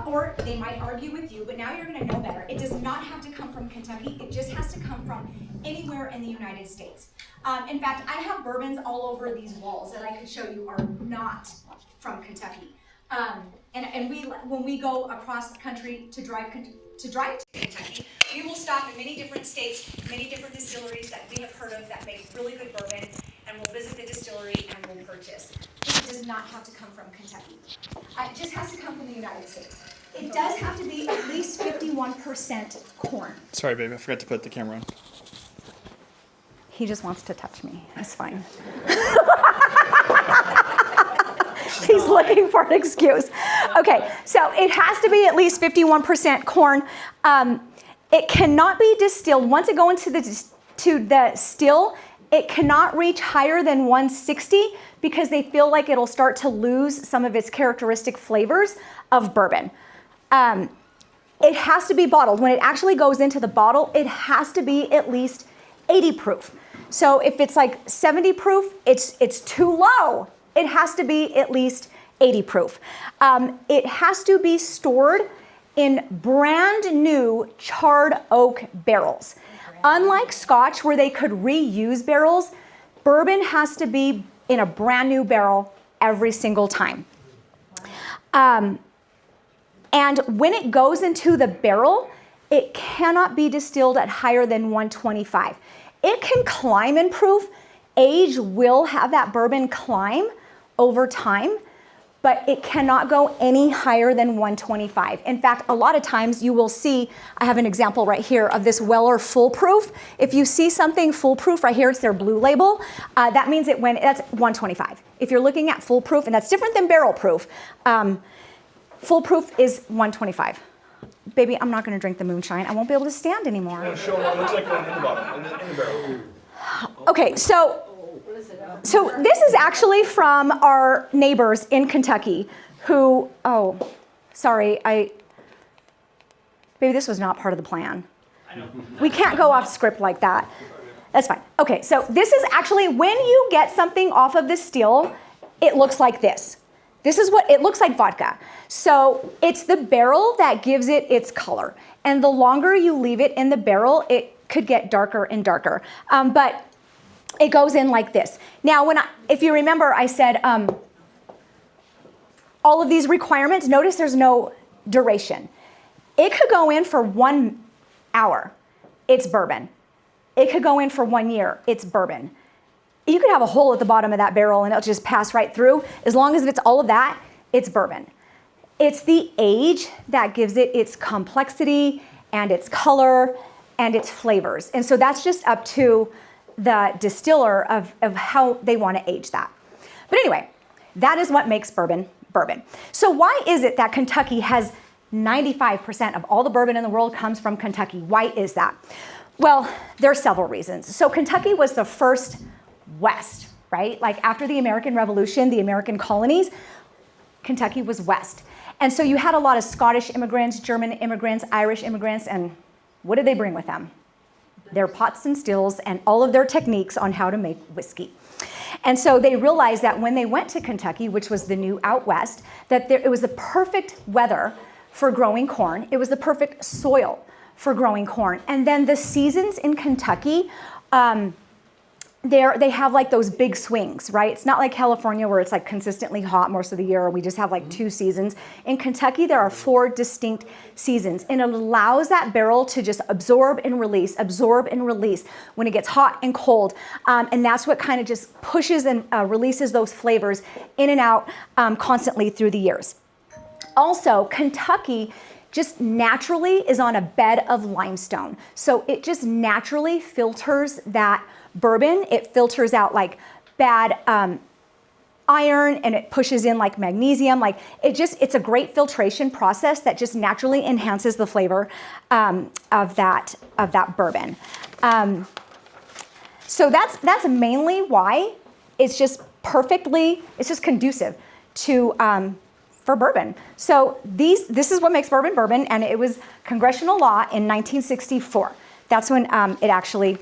or they might argue with you, but now you're going to know better. It does not have to come from Kentucky. It just has to come from anywhere in the United States. In fact, I have bourbons all over these walls that I could show you are not from Kentucky. And when we go across the country to drive to Kentucky, we will stop in many different states, many different distilleries that we have heard of that make really good bourbon, and we'll visit the distillery and we'll purchase. It does not have to come from Kentucky. It just has to come from the United States. It does have to be at least 51% corn. Sorry, babe, I forgot to put the camera on. He just wants to touch me. That's fine. He's looking for an excuse. Okay, so it has to be at least 51% corn. It cannot be distilled. Once it goes into the still, it cannot reach higher than 160 because they feel like it'll start to lose some of its characteristic flavors of bourbon. It has to be bottled. When it actually goes into the bottle, it has to be at least 80 proof. So if it's like 70 proof, it's too low. It has to be at least 80 proof. It has to be stored in brand new charred oak barrels. Unlike Scotch, where they could reuse barrels, bourbon has to be in a brand new barrel every single time. And when it goes into the barrel, it cannot be distilled at higher than 125. It can climb in proof. Age will have that bourbon climb over time, but it cannot go any higher than 125. In fact, a lot of times you will see, I have an example right here of this Weller Foolproof. If you see something foolproof right here, it's their blue label. That means that's 125. If you're looking at foolproof, and that's different than barrel proof, foolproof is 125. Baby, I'm not gonna drink the moonshine. I won't be able to stand anymore. No, show them. It looks like one in the bottom, in the barrel. Okay, so this is actually from our neighbors in Kentucky who, baby, this was not part of the plan. We can't go off script like that. That's fine. Okay, so this is actually, when you get something off of the still, it looks like this. This is what it looks like, vodka. So it's the barrel that gives it its color. And the longer you leave it in the barrel, it could get darker and darker. But it goes in like this. Now, if you remember, I said all of these requirements, notice there's no duration. It could go in for 1 hour, it's bourbon. It could go in for 1 year, it's bourbon. You could have a hole at the bottom of that barrel and it'll just pass right through. As long as it's all of that, it's bourbon. It's the age that gives it its complexity and its color and its flavors. And so that's just up to the distiller of how they want to age that. But anyway, that is what makes bourbon bourbon. So why is it that Kentucky has 95% of all the bourbon in the world comes from Kentucky? Why is that? Well, there are several reasons. So Kentucky was the first West, right? Like after the American Revolution, the American colonies, Kentucky was West. And so you had a lot of Scottish immigrants, German immigrants, Irish immigrants, and what did they bring with them? Their pots and stills and all of their techniques on how to make whiskey. And so they realized that when they went to Kentucky, which was the new out West, that it was the perfect weather for growing corn. It was the perfect soil for growing corn. And then the seasons in Kentucky, they have like those big swings, right? It's not like California where it's like consistently hot most of the year, or we just have like 2 seasons. In Kentucky, there are 4 distinct seasons, and it allows that barrel to just absorb and release when it gets hot and cold. And that's what kind of just pushes and releases those flavors in and out constantly through the years. Also, Kentucky just naturally is on a bed of limestone. So it just naturally filters that bourbon. It filters out like bad iron, and it pushes in like magnesium. Like it's a great filtration process that just naturally enhances the flavor of that bourbon. So that's mainly why it's just conducive to for bourbon. So this is what makes bourbon bourbon, and it was congressional law in 1964. That's when it actually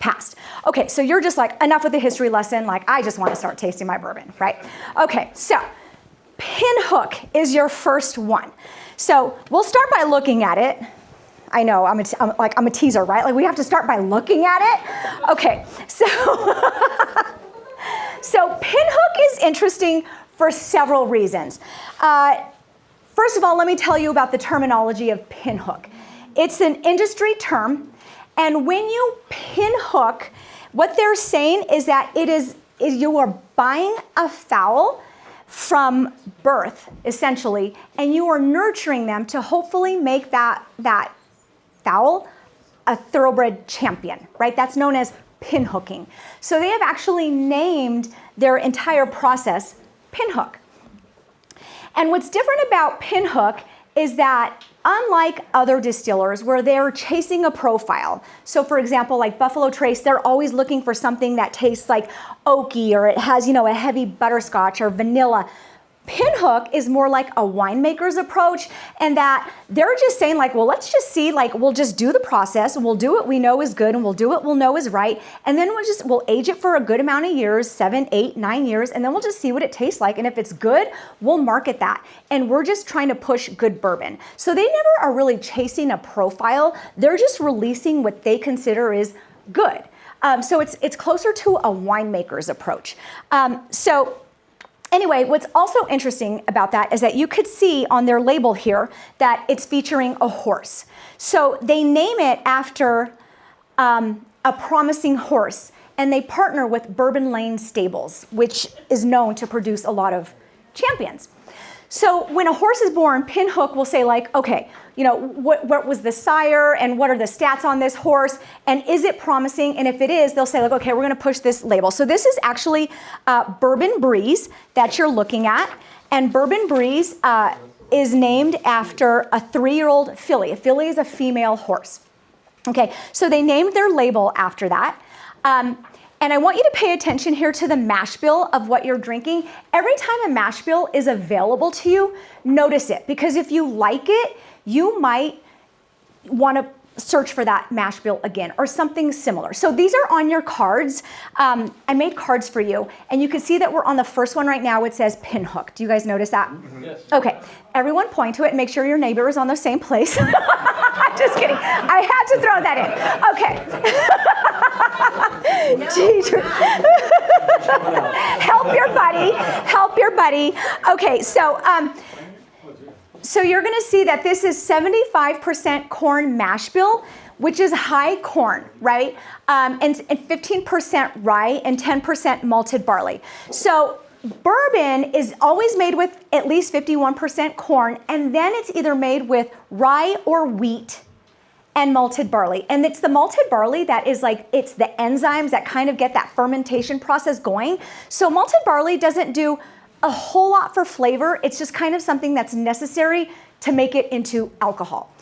passed. Okay, so you're just like, enough with the history lesson, like I just want to start tasting my bourbon, right? Okay, so Pinhook is your first one. So we'll start by looking at it. I know, I'm a teaser, right? Like we have to start by looking at it. Okay, so, so Pinhook is interesting for several reasons. First of all, let me tell you about the terminology of pinhook. It's an industry term, and when you pinhook, what they're saying is that you are buying a fowl from birth, essentially, and you are nurturing them to hopefully make that fowl a thoroughbred champion, right? That's known as pinhooking. So they have actually named their entire process pinhook. And what's different about pinhook is that unlike other distillers where they're chasing a profile, so for example, like Buffalo Trace, they're always looking for something that tastes like oaky or it has, a heavy butterscotch or vanilla. Pinhook is more like a winemaker's approach, and that they're just saying like, well, let's just see, like we'll just do the process and we'll do what we know is good and we'll do what we'll know is right. And then we'll age it for a good amount of years, 7, 8, 9 years, and then we'll just see what it tastes like. And if it's good, we'll market that. And we're just trying to push good bourbon. So they never are really chasing a profile. They're just releasing what they consider is good. So it's closer to a winemaker's approach. Anyway, what's also interesting about that is that you could see on their label here that it's featuring a horse. So they name it after a promising horse, and they partner with Bourbon Lane Stables, which is known to produce a lot of champions. So when a horse is born, Pinhook will say like, okay, what was the sire and what are the stats on this horse and is it promising? And if it is, they'll say like, okay, we're gonna push this label. So this is actually Bourbon Breeze that you're looking at. And Bourbon Breeze is named after a 3-year-old filly. A filly is a female horse. Okay, so they named their label after that. And I want you to pay attention here to the mash bill of what you're drinking. Every time a mash bill is available to you, notice it, because if you like it, you might want to search for that mash bill again or something similar. So these are on your cards. I made cards for you, and you can see that we're on the first one right now. It says Pinhook. Do you guys notice that? Yes. Okay, everyone point to it and make sure your neighbor is on the same place. I'm just kidding. I had to throw that in. Okay. Teacher. Help your buddy. Okay, so you're gonna see that this is 75% corn mash bill, which is high corn, right? And 15% rye and 10% malted barley. So bourbon is always made with at least 51% corn, and then it's either made with rye or wheat and malted barley. And it's the malted barley that is like, it's the enzymes that kind of get that fermentation process going. So malted barley doesn't do a whole lot for flavor. It's just kind of something that's necessary to make it into alcohol.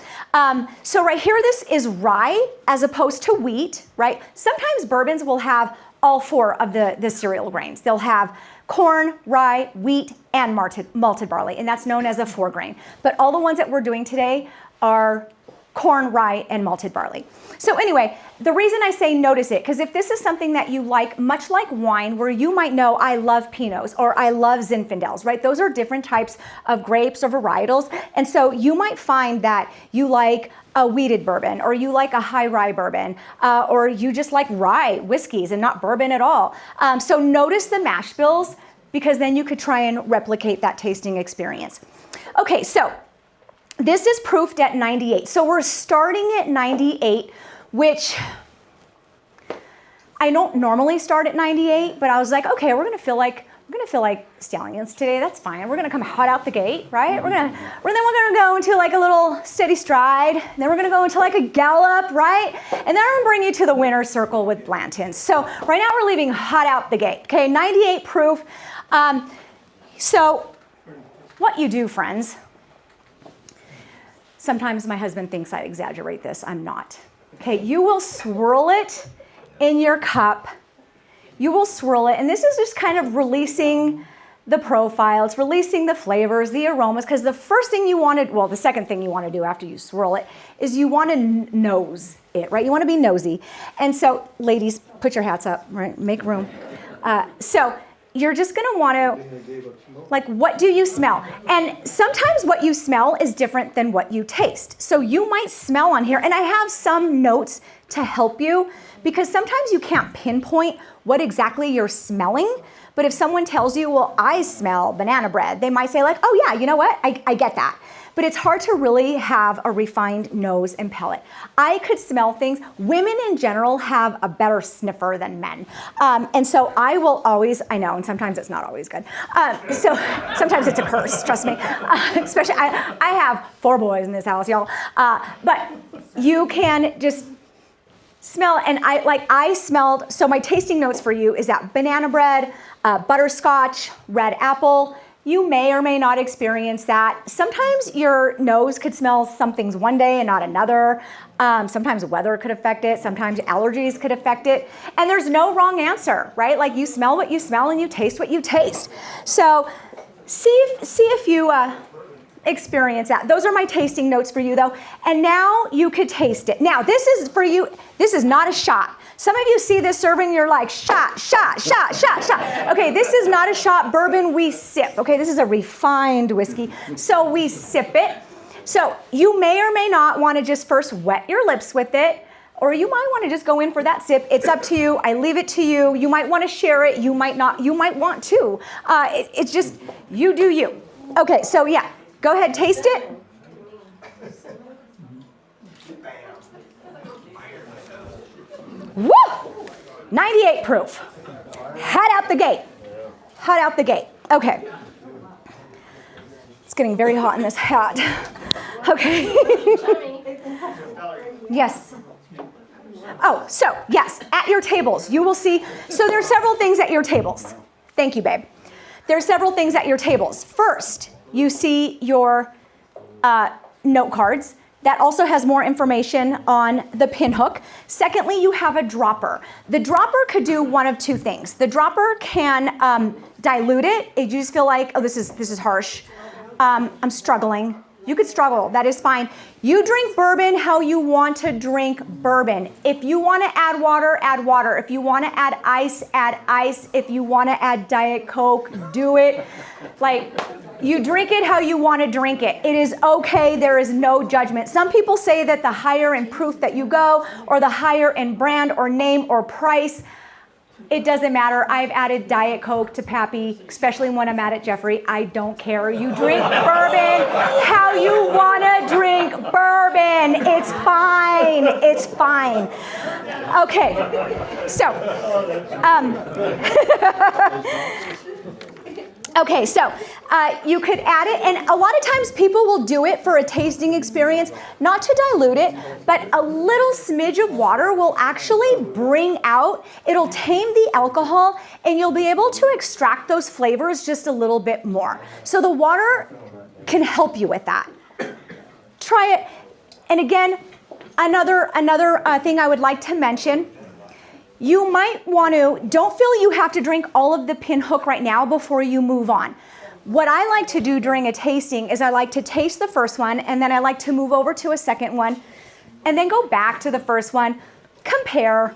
So right here, this is rye as opposed to wheat, right? Sometimes bourbons will have all 4 of the cereal grains. They'll have corn, rye, wheat, and malted barley, and that's known as a 4-grain. But all the ones that we're doing today are corn, rye, and malted barley. So anyway, the reason I say notice it, because if this is something that you like, much like wine, where you might know I love Pinots or I love Zinfandels, right? Those are different types of grapes or varietals. And so you might find that you like a wheated bourbon, or you like a high rye bourbon, or you just like rye whiskeys and not bourbon at all. So notice the mash bills, because then you could try and replicate that tasting experience. Okay, so this is proofed at 98. So we're starting at 98, which I don't normally start at 98, but I was like, okay, we're gonna feel like stallions today. That's fine. We're gonna come hot out the gate, right? Then we're gonna go into like a little steady stride. Then we're gonna go into like a gallop, right? And then I'm gonna bring you to the winner's circle with Blanton's. So right now we're leaving hot out the gate. Okay, 98 proof. So what you do, friends. Sometimes my husband thinks I exaggerate this. I'm not. Okay, you will swirl it in your cup. You will swirl it, and this is just kind of releasing the profile. It's releasing the flavors, the aromas, because the second thing you want to do after you swirl it is you want to nose it, right? You want to be nosy. And so, ladies, put your hats up, right? Make room. So you're just going to want to, like, what do you smell? And sometimes what you smell is different than what you taste. So you might smell on here, and I have some notes to help you, because sometimes you can't pinpoint what exactly you're smelling. But if someone tells you, well, I smell banana bread, they might say like, oh yeah, you know what? I get that. But it's hard to really have a refined nose and palate. I could smell things. Women in general have a better sniffer than men. And so I will always, I know, and sometimes it's not always good. So sometimes it's a curse, trust me. Especially, I have 4 boys in this house, y'all. But you can just smell, and I smelled, so my tasting notes for you is that banana bread, butterscotch, red apple. You may or may not experience that. Sometimes your nose could smell some things one day and not another. Sometimes weather could affect it. Sometimes allergies could affect it. And there's no wrong answer, right? Like, you smell what you smell and you taste what you taste. So see if you experience that. Those are my tasting notes for you though. And now you could taste it. Now this is for you, this is not a shot. Some of you see this serving, you're like, shot, shot, shot, shot, shot. Okay, this is not a shot. Bourbon, we sip. Okay, this is a refined whiskey. So we sip it. So you may or may not want to just first wet your lips with it, or you might want to just go in for that sip. It's up to you. I leave it to you. You might want to share it. You might not. You might want to. It's just, you do you. Okay, so yeah, go ahead, taste it. Woo! 98 proof. Hot out the gate. Hot out the gate. Okay. It's getting very hot in this hat. Okay. Yes. Oh, so yes, at your tables, you will see. So there's several things at your tables. Thank you, babe. There's several things at your tables. First, you see your note cards. That also has more information on the pinhook. Secondly, you have a dropper. The dropper could do one of 2 things. The dropper can dilute it. You just feel like, oh, this is harsh. I'm struggling. You could struggle. That is fine. You drink bourbon how you want to drink bourbon. If you want to add water, add water. If you want to add ice, add ice. If you want to add Diet Coke, do it. Like, you drink it how you want to drink it. It is okay. There is no judgment. Some people say that the higher in proof that you go, or the higher in brand or name or price, it doesn't matter. I've added Diet Coke to Pappy, especially when I'm at Jeffrey. I don't care. You drink bourbon how you want to drink bourbon. It's fine. It's fine. Okay. So, okay, so you could add it, and a lot of times people will do it for a tasting experience, not to dilute it, but a little smidge of water will actually bring out, it'll tame the alcohol, and you'll be able to extract those flavors just a little bit more. So the water can help you with that. Try it. And again, another thing I would like to mention, you might want to, don't feel you have to drink all of the pinhook right now before you move on. What I like to do during a tasting is I like to taste the first one, and then I like to move over to a second one, and then go back to the first one, compare,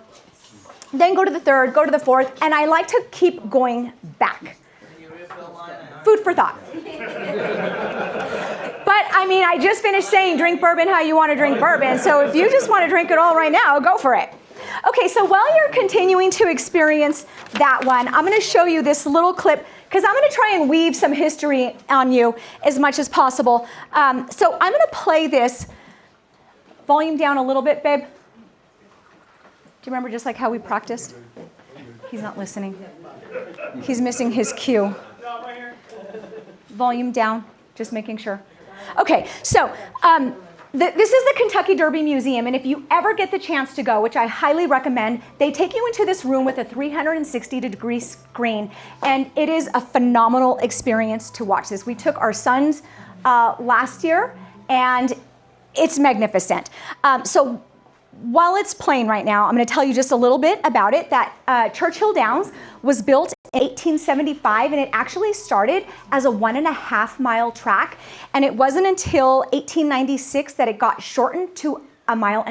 then go to the third, go to the fourth, and I like to keep going back. Food for thought. But I mean, I just finished saying drink bourbon how you want to drink bourbon, so if you just want to drink it all right now, go for it. Okay, so while you're continuing to experience that one, I'm going to show you this little clip, because I'm going to try and weave some history on you as much as possible. So I'm going to play this. Volume down a little bit, babe. Do you remember just like how we practiced? He's not listening. He's missing his cue. Volume down, just making sure. Okay, so this is the Kentucky Derby Museum, and if you ever get the chance to go, which I highly recommend, they take you into this room with a 360-degree screen, and it is a phenomenal experience to watch this. We took our sons last year, and it's magnificent. So while it's playing right now, I'm going to tell you just a little bit about it, that Churchill Downs was built in 1875, and it actually started as a 1.5-mile track, and it wasn't until 1896 that it got shortened to 1.25 miles,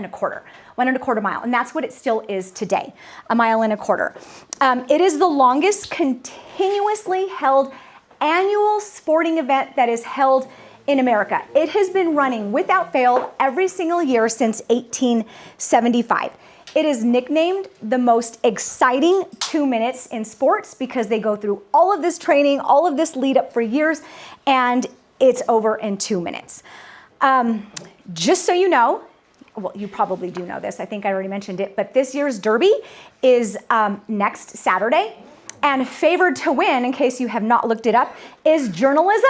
1.25 mile. And that's what it still is today, 1.25 miles. It is the longest continuously held annual sporting event that is held in America. It has been running without fail every single year since 1875. It is nicknamed the most exciting 2 minutes in sports because they go through all of this training, all of this lead up for years, and it's over in 2 minutes. Just so you know, well, you probably do know this, I think I already mentioned it, but this year's Derby is next Saturday, and favored to win, in case you have not looked it up, is Journalism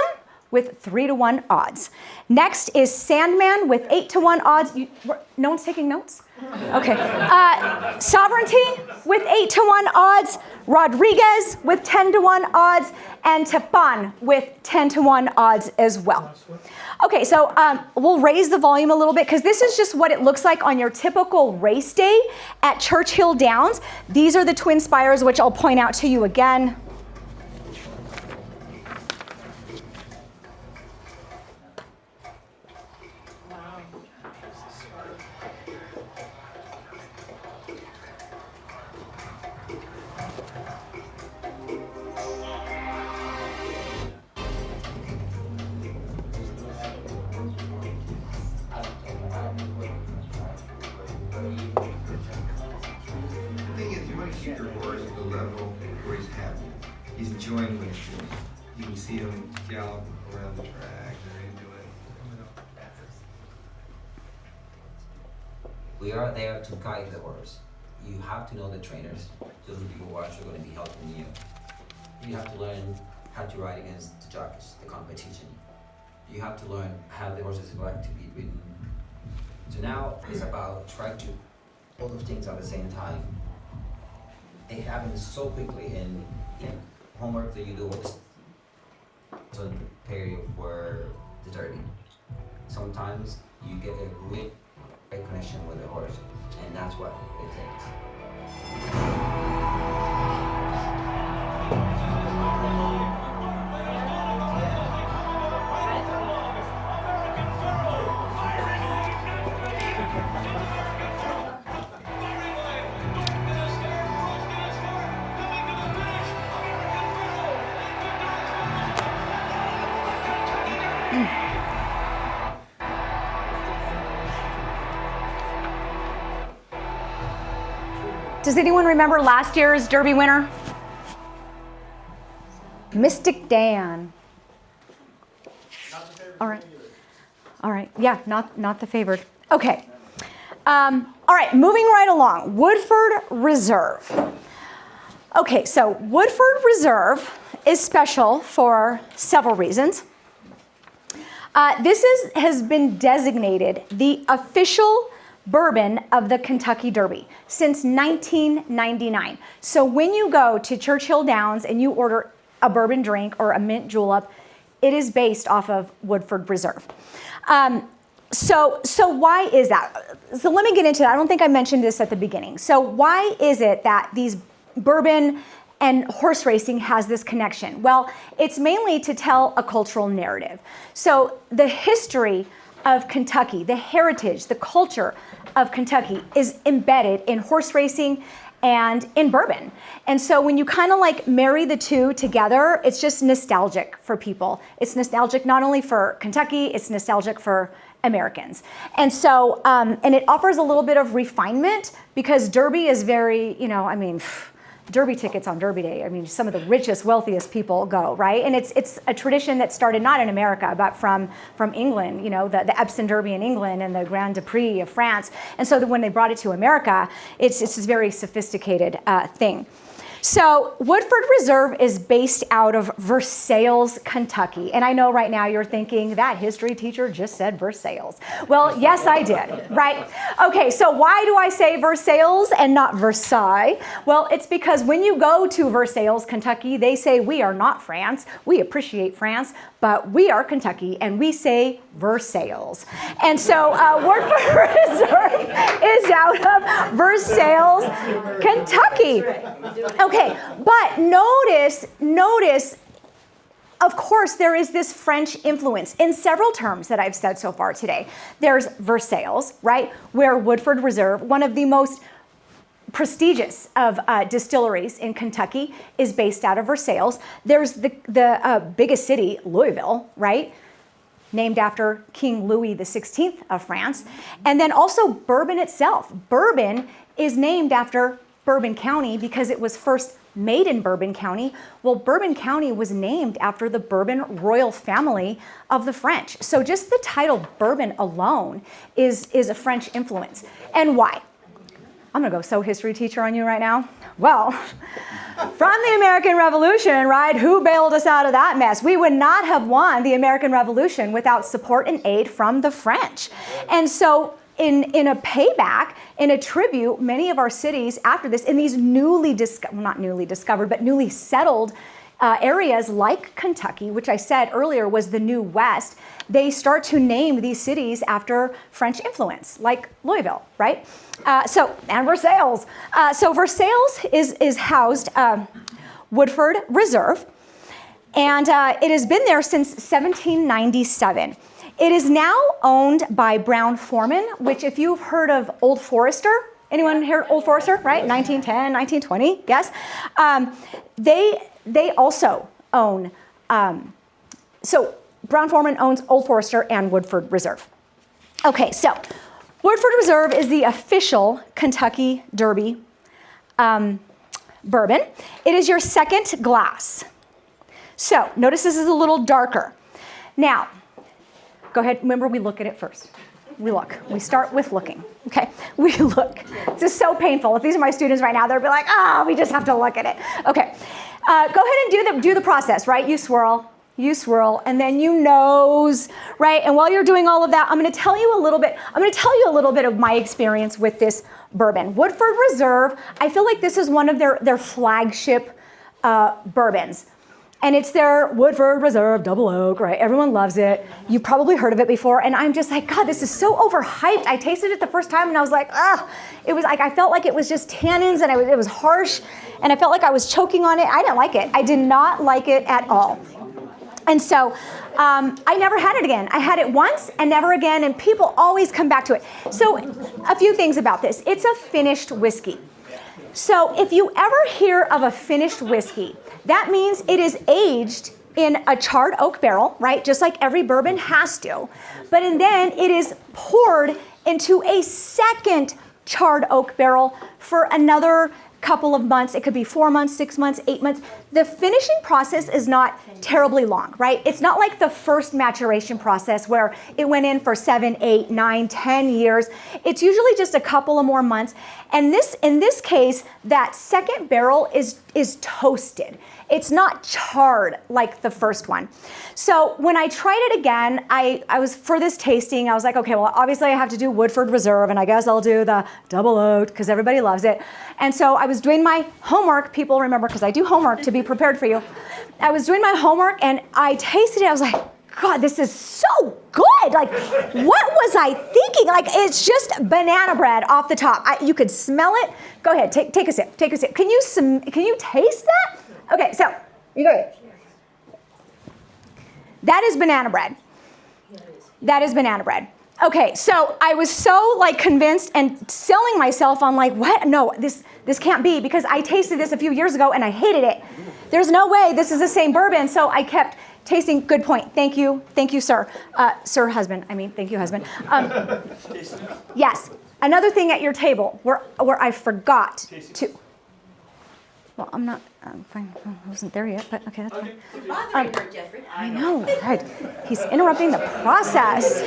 with 3-1 odds. Next is Sandman with 8-1 odds. No one's taking notes? Okay. Sovereignty with 8-1 odds. Rodriguez with 10-1 odds. And Tepan with 10-1 odds as well. Okay, so we'll raise the volume a little bit because this is just what it looks like on your typical race day at Churchill Downs. These are the Twin Spires, which I'll point out to you again. He's enjoying what he's doing. You can see him gallop around the track, they're into it. We are there to guide the horse. You have to know the trainers, those people who are actually going to be helping you. You have to learn how to ride against the jockeys, the competition. You have to learn how the horse is going to be ridden. So now it's about trying to all those things at the same time. It happens so quickly, and homework that you do is to prepare you for the Derby. Sometimes you get a great connection with the horse, and that's what it takes. Does anyone remember last year's Derby winner? Mystic Dan. All right. All right. Yeah, not the favored. Okay. All right, moving right along. Woodford Reserve. Okay, so Woodford Reserve is special for several reasons. This has been designated the official bourbon of the Kentucky Derby since 1999. So when you go to Churchill Downs and you order a bourbon drink or a mint julep, it is based off of Woodford Reserve. So why is that? So let me get into that. I don't think I mentioned this at the beginning. So why is it that these bourbon and horse racing has this connection? Well, it's mainly to tell a cultural narrative. So the history of Kentucky, the heritage, the culture of Kentucky is embedded in horse racing and in bourbon. And so when you kind of like marry the two together, it's just nostalgic for people. It's nostalgic not only for Kentucky, it's nostalgic for Americans. And so, and it offers a little bit of refinement because Derby is very, Derby tickets on Derby Day. I mean, some of the richest, wealthiest people go, right? And it's a tradition that started not in America, but from England, the Epsom Derby in England and the Grand Prix of France. And so when they brought it to America, it's this very sophisticated thing. So Woodford Reserve is based out of Versailles, Kentucky. And I know right now you're thinking, that history teacher just said Versailles. Well, yes, I did, right? Okay, so why do I say Versailles and not Versailles? Well, it's because when you go to Versailles, Kentucky, they say, we are not France. We appreciate France, but we are Kentucky, and we say Versailles. And so Woodford Reserve is out of Versailles, Kentucky. Okay, but notice of course, there is this French influence in several terms that I've said so far today. There's Versailles, right, where Woodford Reserve, one of the most prestigious of distilleries in Kentucky, is based out of Versailles. There's the biggest city, Louisville, right, named after King Louis XVI of France. And then also Bourbon itself. Bourbon is named after Bourbon County because it was first made in Bourbon County. Well, Bourbon County was named after the Bourbon royal family of the French. So just the title Bourbon alone is a French influence. And why? I'm gonna go so history teacher on you right now. Well, from the American Revolution, right, who bailed us out of that mess? We would not have won the American Revolution without support and aid from the French. And so in a payback, in a tribute, many of our cities after this, in these newly settled areas like Kentucky, which I said earlier was the New West, they start to name these cities after French influence, like Louisville, right? And Versailles. So Versailles is housed Woodford Reserve, and it has been there since 1797. It is now owned by Brown Forman, which if you've heard of Old Forester, anyone hear Old Forester, right? 1910, 1920, yes? They also own, so Brown Forman owns Old Forester and Woodford Reserve. Okay, so Woodford Reserve is the official Kentucky Derby bourbon. It is your second glass. So notice this is a little darker. Now, go ahead, remember we look at it first. We look, we start with looking, okay? We look. This is so painful. If these are my students right now, they'll be like, we just have to look at it. Okay, go ahead and do the process, right? You swirl, and then you nose, right? And while you're doing all of that, I'm gonna tell you a little bit of my experience with this bourbon. Woodford Reserve, I feel like this is one of their flagship bourbons. And it's their Woodford Reserve Double Oak, right? Everyone loves it. You've probably heard of it before. And I'm just like, God, this is so overhyped. I tasted it the first time and I was like, it was like, I felt like it was just tannins and it was harsh. And I felt like I was choking on it. I didn't like it. I did not like it at all. And so I never had it again. I had it once and never again. And people always come back to it. So a few things about this. It's a finished whiskey. So if you ever hear of a finished whiskey, that means it is aged in a charred oak barrel, right? Just like every bourbon has to. But then it is poured into a second charred oak barrel for another couple of months. It could be 4 months, 6 months, 8 months. The finishing process is not terribly long, right? It's not like the first maturation process where it went in for 7, 8, 9, 10 years. It's usually just a couple of more months. And in this case, that second barrel is toasted. It's not charred like the first one. So when I tried it again, I was, for this tasting, I was like, okay, well, obviously I have to do Woodford Reserve, and I guess I'll do the Double Oaked because everybody loves it. And so I was doing my homework. People remember, because I do homework to be prepared for you. I was doing my homework and I tasted it. I was like, God, this is so good. Like, what was I thinking? Like, it's just banana bread off the top. You could smell it. Go ahead, take a sip, take a sip. Can you taste that? Okay, so you go ahead. That is banana bread. That is banana bread. Okay, so I was so like convinced and selling myself on like, what? No, this can't be, because I tasted this a few years ago and I hated it. There's no way this is the same bourbon. So I kept tasting. Good point. Thank you, sir. Husband. Thank you, husband. Yes. Another thing at your table where I forgot to. Well, I'm fine. I wasn't there yet, but okay, that's fine. Jeffrey. I know, right? He's interrupting the process.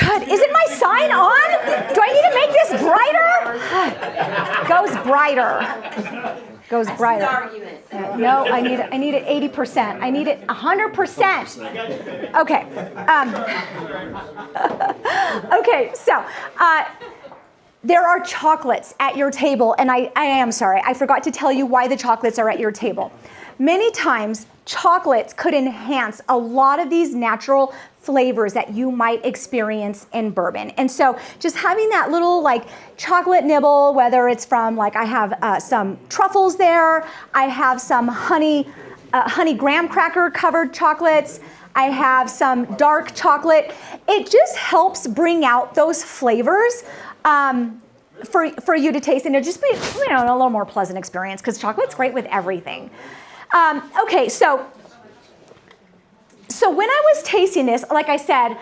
God, isn't my sign on? Do I need to make this brighter? Goes brighter. Goes brighter. No, I need it 80%. I need it 100%. Okay. Okay, so there are chocolates at your table, and I am sorry, I forgot to tell you why the chocolates are at your table. Many times, chocolates could enhance a lot of these natural flavors that you might experience in bourbon. And so just having that little like chocolate nibble, whether it's from like, I have some truffles there, I have some honey honey graham cracker covered chocolates. I have some dark chocolate. It just helps bring out those flavors for you to taste, and it'll just be a little more pleasant experience because chocolate's great with everything. Okay, so when I was tasting this, like I said,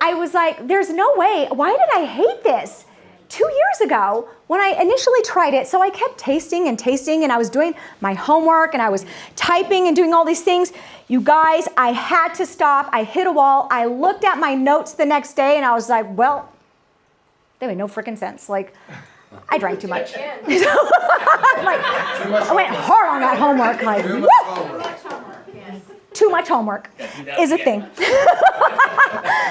I was like, there's no way. Why did I hate this 2 years ago when I initially tried it? So I kept tasting, and I was doing my homework, and I was typing and doing all these things. You guys, I had to stop. I hit a wall. I looked at my notes the next day, and I was like, well, they made no freaking sense. Like, I drank too much. I went hard on that homework. Like, woo! Too much homework is a thing.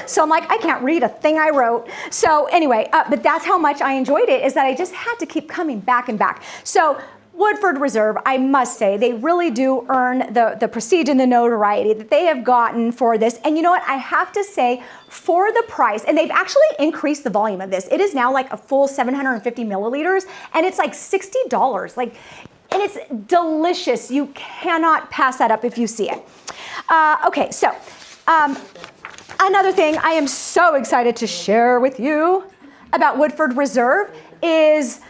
So I'm like, I can't read a thing I wrote. So anyway, but that's how much I enjoyed it, is that I just had to keep coming back and back. So Woodford Reserve, I must say, they really do earn the prestige and the notoriety that they have gotten for this. And you know what? I have to say, for the price, and they've actually increased the volume of this. It is now like a full 750 milliliters, and it's like $60. And it's delicious. You cannot pass that up if you see it. Okay, so another thing I am so excited to share with you about Woodford Reserve is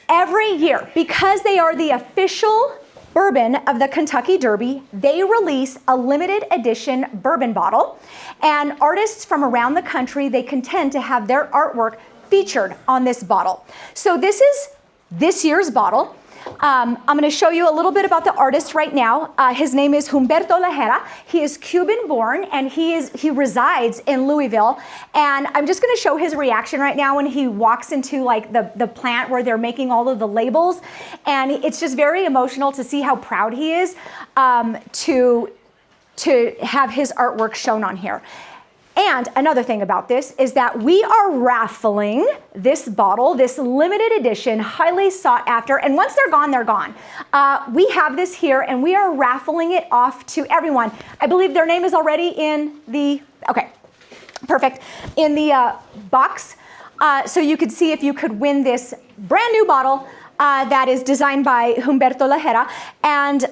every year, because they are the official bourbon of the Kentucky Derby, they release a limited edition bourbon bottle, and artists from around the country, they contend to have their artwork featured on this bottle. So this is this year's bottle. I'm going to show you a little bit about the artist right now. His name is Humberto Lejera. He is Cuban born, and he resides in Louisville. And I'm just going to show his reaction right now when he walks into like the plant where they're making all of the labels. And it's just very emotional to see how proud he is to have his artwork shown on here. And another thing about this is that we are raffling this bottle, this limited edition, highly sought after, and once they're gone, they're gone. We have this here, and we are raffling it off to everyone. I believe their name is already in the, okay, perfect, in the box. So you could see if you could win this brand new bottle that is designed by Humberto Lejera. And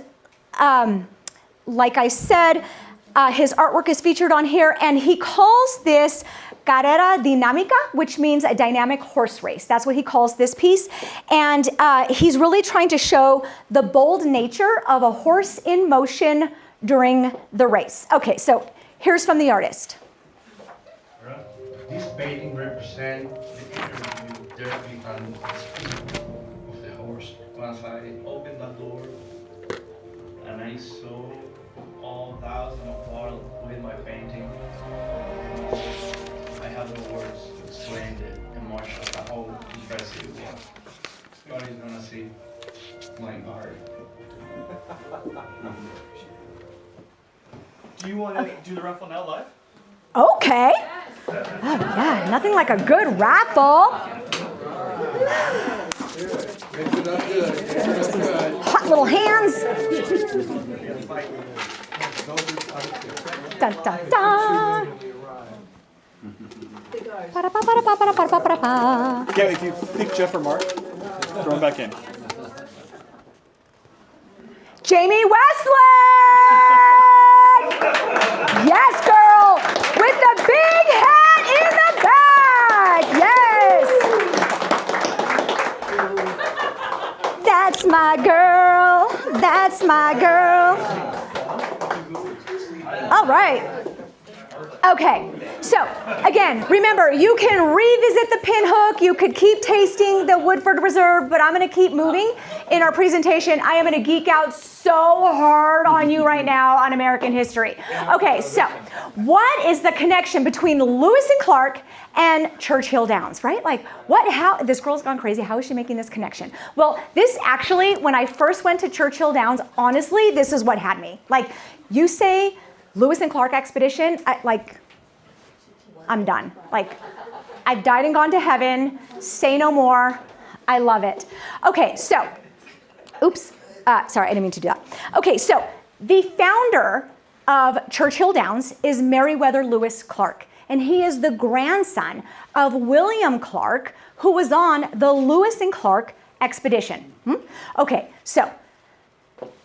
like I said, his artwork is featured on here, and he calls this carrera dinámica, which means a dynamic horse race. That's what he calls this piece. And he's really trying to show the bold nature of a horse in motion during the race. Okay, so here's from the artist. This painting represents the interview derby and speed of the horse. Once I opened that door and I saw all thousands of bottles with my painting, I have no words to explain the emotion of how impressive it was. God is gonna see my art. Do you want to do the raffle now live? Okay. Oh, yeah, nothing like a good raffle. Hot little hands. Dun, dun, dun. Yeah, if you pick Jeff or Mark, throw him back in. Jamie Westlake! Yes, girl! With the big hat in the back! Yes! That's my girl. That's my girl. All right. Okay, so again, remember, you can revisit the pinhook, you could keep tasting the Woodford Reserve, but I'm gonna keep moving in our presentation. I am gonna geek out so hard on you right now on American history. Okay, so what is the connection between Lewis and Clark and Churchill Downs, right? Like, how, this girl's gone crazy, how is she making this connection? Well, this actually, when I first went to Churchill Downs, honestly, this is what had me. Like, you say, Lewis and Clark expedition, I'm done. Like, I've died and gone to heaven. Say no more. I love it. Okay, so, oops. Sorry, I didn't mean to do that. Okay, so the founder of Churchill Downs is Meriwether Lewis Clark, and he is the grandson of William Clark, who was on the Lewis and Clark expedition. Okay, so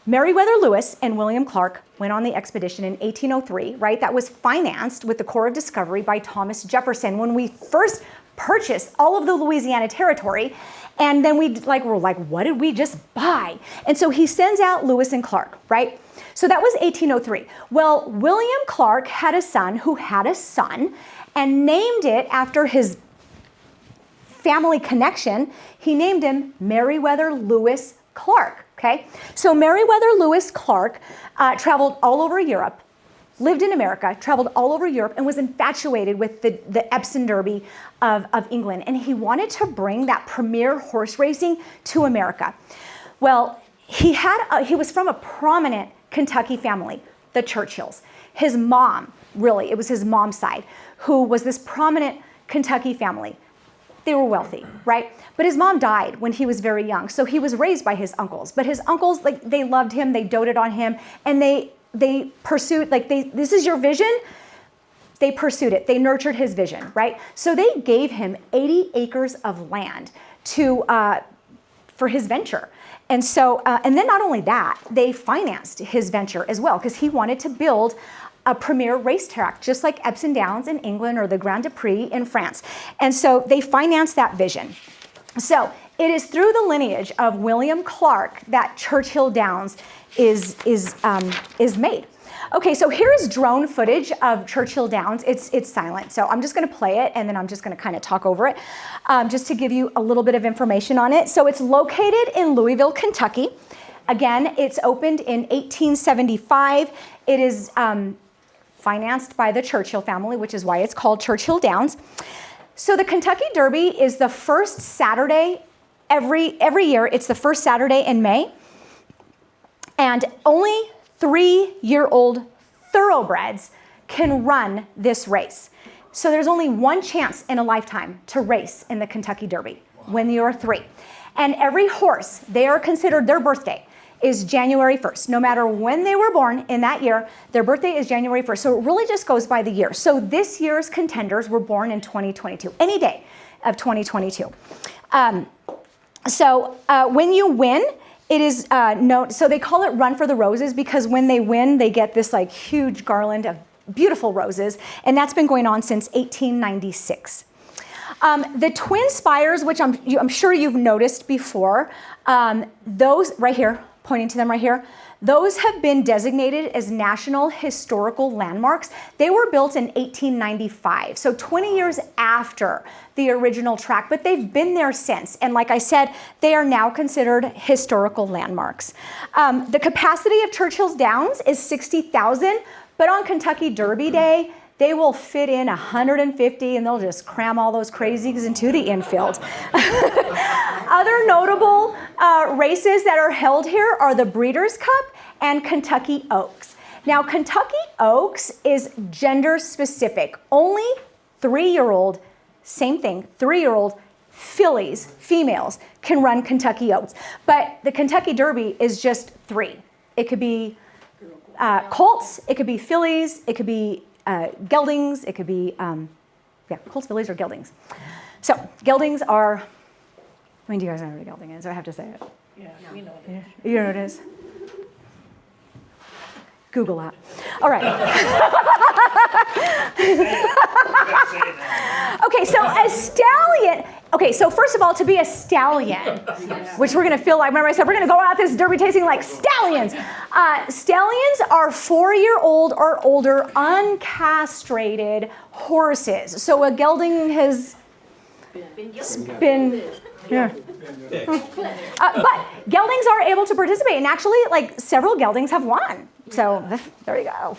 Meriwether Lewis and William Clark went on the expedition in 1803, right? That was financed with the Corps of Discovery by Thomas Jefferson when we first purchased all of the Louisiana Territory. And then we're like, what did we just buy? And so he sends out Lewis and Clark, right? So that was 1803. Well, William Clark had a son who had a son and named it after his family connection. He named him Meriwether Lewis Clark, okay? So Meriwether Lewis Clark traveled all over Europe, lived in America, traveled all over Europe, and was infatuated with the Epsom Derby of England. And he wanted to bring that premier horse racing to America. Well, he was from a prominent Kentucky family, the Churchills. His mom, really, it was his mom's side, who was this prominent Kentucky family. They were wealthy, right? But his mom died when he was very young, so he was raised by his uncles. But his uncles, they loved him, they doted on him, and they pursued, this is your vision. They pursued it. They nurtured his vision, right? So they gave him 80 acres of land for his venture. And so, and then not only that, they financed his venture as well, because he wanted to build a premier racetrack, just like Epsom Downs in England or the Grand Prix in France. And so they financed that vision. So it is through the lineage of William Clark that Churchill Downs is made. Okay, so here is drone footage of Churchill Downs. It's silent, so I'm just going to play it, and then I'm just going to kind of talk over it, just to give you a little bit of information on it. So it's located in Louisville, Kentucky. Again, it's opened in 1875. It is financed by the Churchill family, which is why it's called Churchill Downs. So the Kentucky Derby is the first Saturday every year. It's the first Saturday in May. And only 3-year-old thoroughbreds can run this race. So there's only one chance in a lifetime to race in the Kentucky Derby when you're 3. And every horse, they are considered, their birthday is January 1st. No matter when they were born in that year, their birthday is January 1st. So it really just goes by the year. So this year's contenders were born in 2022, any day of 2022. When you win, it is so they call it Run for the Roses because when they win, they get this like huge garland of beautiful roses, and that's been going on since 1896. The Twin Spires, which I'm sure you've noticed before, those right here, pointing to them right here, those have been designated as National Historical Landmarks. They were built in 1895, so 20 years after the original track, but they've been there since. And like I said, they are now considered historical landmarks. The capacity of Churchill Downs is 60,000, but on Kentucky Derby Day, they will fit in 150 and they'll just cram all those crazies into the infield. Other notable races that are held here are the Breeders' Cup and Kentucky Oaks. Now, Kentucky Oaks is gender specific. Only 3-year-old, same thing, 3-year-old fillies, females, can run Kentucky Oaks. But the Kentucky Derby is just 3. It could be colts, it could be fillies, it could be geldings, it could be, colts, fillies, or geldings. So geldings are, do you guys know what a gelding is? I have to say it. Yeah, we know it. You know what it is? Google that. All right. Okay, so a stallion. Okay, so first of all, to be a stallion, which we're going to feel like, remember I said we're going to go out this derby tasting like stallions. Stallions are 4-year-old or older uncastrated horses. So a gelding has been yeah. But geldings are able to participate, and actually, like, several geldings have won. So there you go.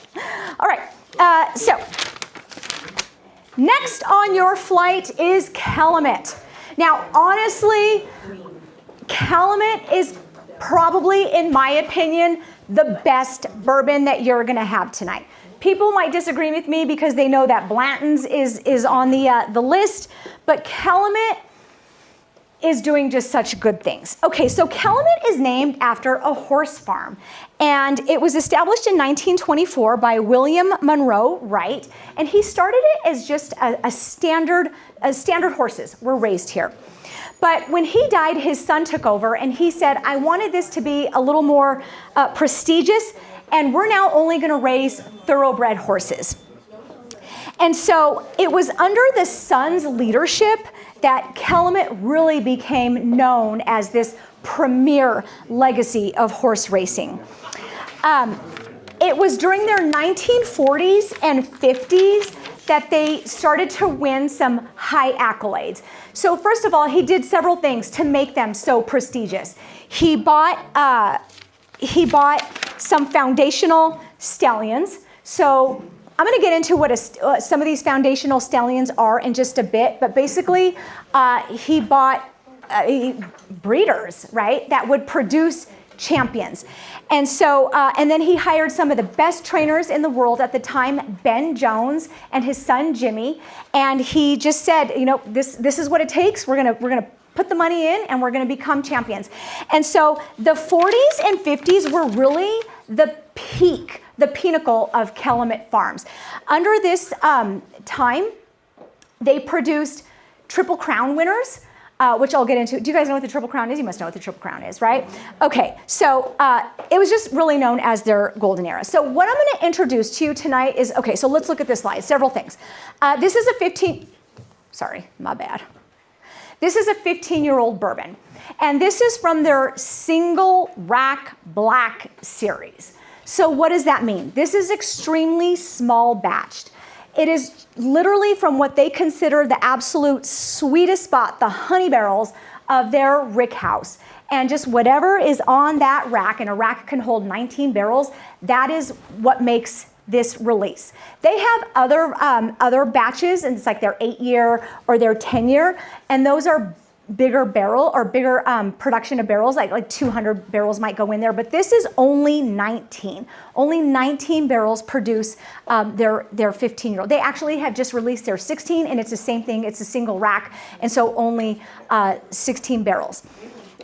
All right. So next on your flight is Calumet. Now, honestly, Calumet is probably, in my opinion, the best bourbon that you're going to have tonight. People might disagree with me because they know that Blanton's is on the list, but Calumet is doing just such good things. Okay, so Calumet is named after a horse farm, and it was established in 1924 by William Monroe Wright, and he started it as just a standard horses were raised here. But when he died, his son took over, and he said, I wanted this to be a little more prestigious, and we're now only going to raise thoroughbred horses. And so it was under the son's leadership that Calumet really became known as this premier legacy of horse racing. It was during their 1940s and 50s that they started to win some high accolades. So first of all, he did several things to make them so prestigious. He bought some foundational stallions. So I'm going to get into what some of these foundational stallions are in just a bit, but basically he bought breeders, right, that would produce champions. And so, and then he hired some of the best trainers in the world at the time, Ben Jones and his son Jimmy, and he just said, you know, this is what it takes. We're gonna put the money in, and we're gonna become champions. And so the 40s and 50s were really the peak, the pinnacle of Calumet Farms. Under this time, they produced Triple Crown winners, which I'll get into. Do you guys know what the Triple Crown is? You must know what the Triple Crown is, right? Okay, so it was just really known as their golden era. So what I'm going to introduce to you tonight is, okay, so let's look at this slide, several things. This is a sorry, my bad. This is a 15-year-old bourbon, and this is from their single rack black series. So what does that mean? This is extremely small batched. It is literally from what they consider the absolute sweetest spot, the honey barrels of their rick house. And just whatever is on that rack, and a rack can hold 19 barrels, that is what makes this release. They have other batches, and it's like their 8-year or their 10-year, and those are bigger barrel or bigger production of barrels, like 200 barrels might go in there, but this is only 19. Only 19 barrels produce their 15-year-old. They actually have just released their 16, and it's the same thing. It's a single rack, and so only 16 barrels.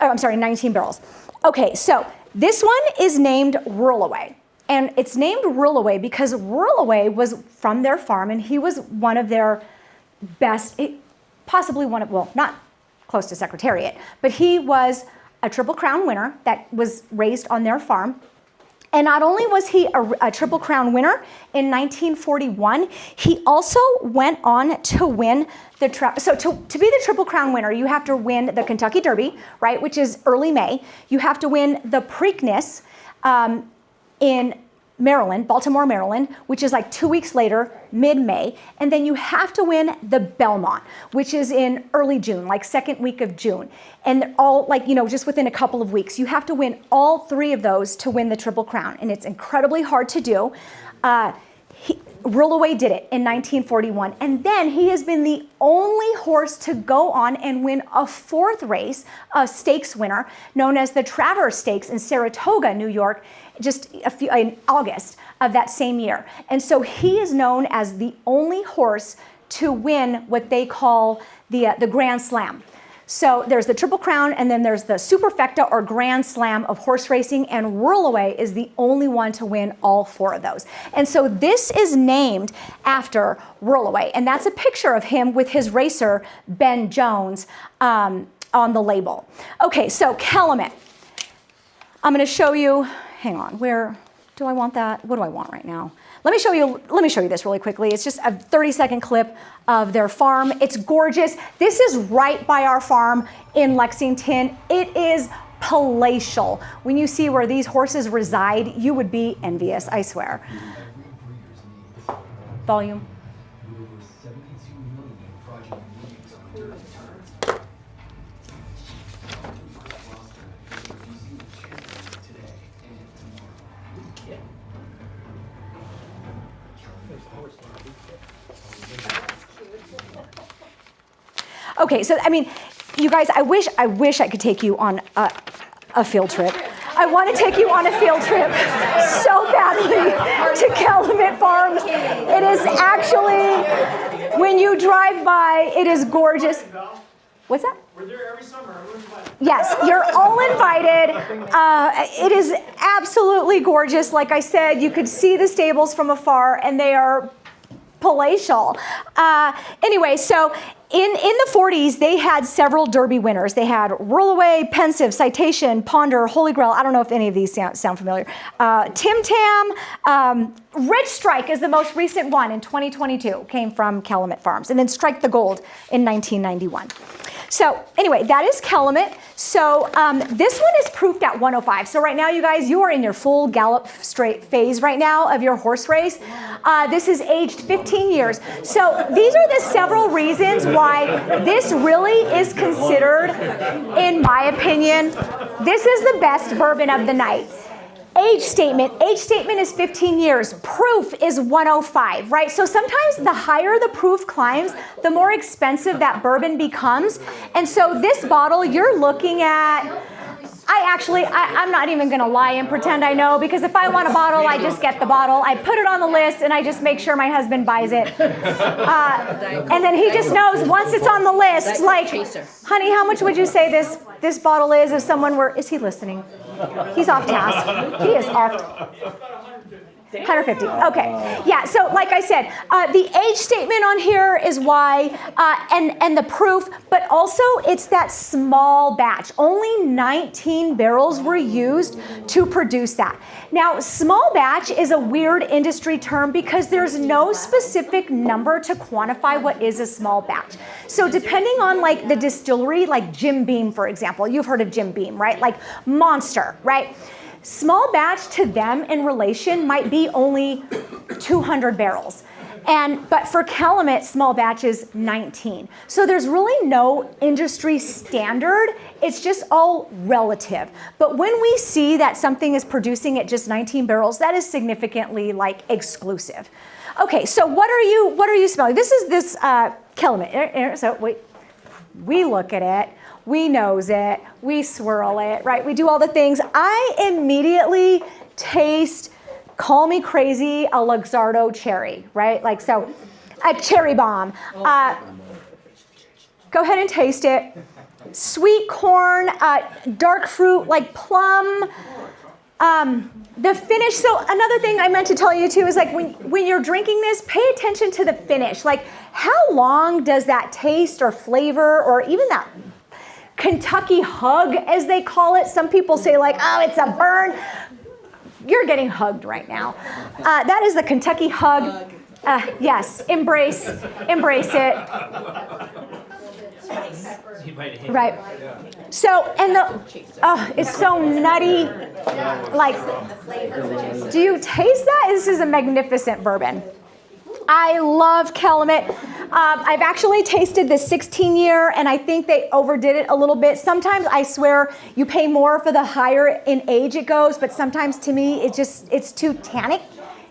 Oh, I'm sorry, 19 barrels. Okay, so this one is named Whirlaway. And it's named Whirlaway because Whirlaway was from their farm, and he was one of their best, possibly one of, well, not close to Secretariat, but he was a Triple Crown winner that was raised on their farm. And not only was he a Triple Crown winner in 1941, he also went on to win the, so to be the Triple Crown winner, you have to win the Kentucky Derby, right, which is early May. You have to win the Preakness in Maryland, Baltimore, Maryland, which is like 2 weeks later, mid-May. And then you have to win the Belmont, which is in early June, like second week of June. And all like, you know, just within a couple of weeks. You have to win all 3 of those to win the Triple Crown. And it's incredibly hard to do. Whirlaway did it in 1941. And then he has been the only horse to go on and win a 4th race, a stakes winner, known as the Travers Stakes in Saratoga, New York, just in August of that same year. And so he is known as the only horse to win what they call the Grand Slam. So there's the Triple Crown, and then there's the Superfecta or Grand Slam of horse racing, and Whirlaway is the only one to win all 4 of those. And so this is named after Whirlaway, and that's a picture of him with his racer, Ben Jones, on the label. Okay, so Calumet. I'm gonna show you, hang on, where do I want that? What do I want right now? Let me show you this really quickly. It's just a 30-second clip of their farm. It's gorgeous. This is right by our farm in Lexington. It is palatial. When you see where these horses reside, you would be envious, I swear. Volume. Okay, so I mean, you guys, I wish I could take you on a field trip. I want to take you on a field trip so badly to Calumet Farms. It is actually, when you drive by, it is gorgeous. What's that? We're there every summer. Everyone's invited. Yes, you're all invited. It is absolutely gorgeous. Like I said, you could see the stables from afar, and they are palatial. Anyway, so in the 40s, they had several Derby winners. They had Rollaway, Pensive, Citation, Ponder, Holy Grail. I don't know if any of these sound familiar. Tim Tam, Rich Strike is the most recent one in 2022, came from Calumet Farms. And then Strike the Gold in 1991. So anyway, that is Calumet. So this one is proofed at 105. So right now, you guys, you are in your full gallop straight phase right now of your horse race. This is aged 15 years. So these are the several reasons why this really is considered, in my opinion, this is the best bourbon of the night. Age statement is 15 years. Proof is 105, right? So sometimes the higher the proof climbs, the more expensive that bourbon becomes. And so this bottle you're looking at, I'm not even going to lie and pretend I know, because if I want a bottle, I just get the bottle. I put it on the list and I just make sure my husband buys it. And then he just knows once it's on the list, like, honey, how much would you say this bottle is if someone were, is he listening? He's off task. He is off. 150. Okay. Yeah. So, like I said, the age statement on here is why, and the proof, but also it's that small batch. Only 19 barrels were used to produce that. Now, small batch is a weird industry term because there's no specific number to quantify what is a small batch. So, depending on like the distillery, like Jim Beam, for example, you've heard of Jim Beam, right? Like Monster, right? Small batch to them in relation might be only 200 barrels. But for Calumet, small batch is 19. So there's really no industry standard. It's just all relative. But when we see that something is producing at just 19 barrels, that is significantly like exclusive. Okay, so what are you smelling? This is this Calumet. So wait, we look at it. We nose it, we swirl it, right? We do all the things. I immediately taste, call me crazy, a Luxardo cherry, right? Like, so, a cherry bomb. Go ahead and taste it. Sweet corn, dark fruit, like plum. The finish, so another thing I meant to tell you too is like when you're drinking this, pay attention to the finish. Like, how long does that taste or flavor or even that Kentucky hug, as they call it. Some people say like, oh, it's a burn. You're getting hugged right now. That is the Kentucky hug. Yes, embrace it. Right. So, and it's so nutty. Like, do you taste that? This is a magnificent bourbon. I love Calumet. I've actually tasted the 16-year, and I think they overdid it a little bit. Sometimes I swear you pay more for the higher in age it goes, but sometimes to me it's too tannic.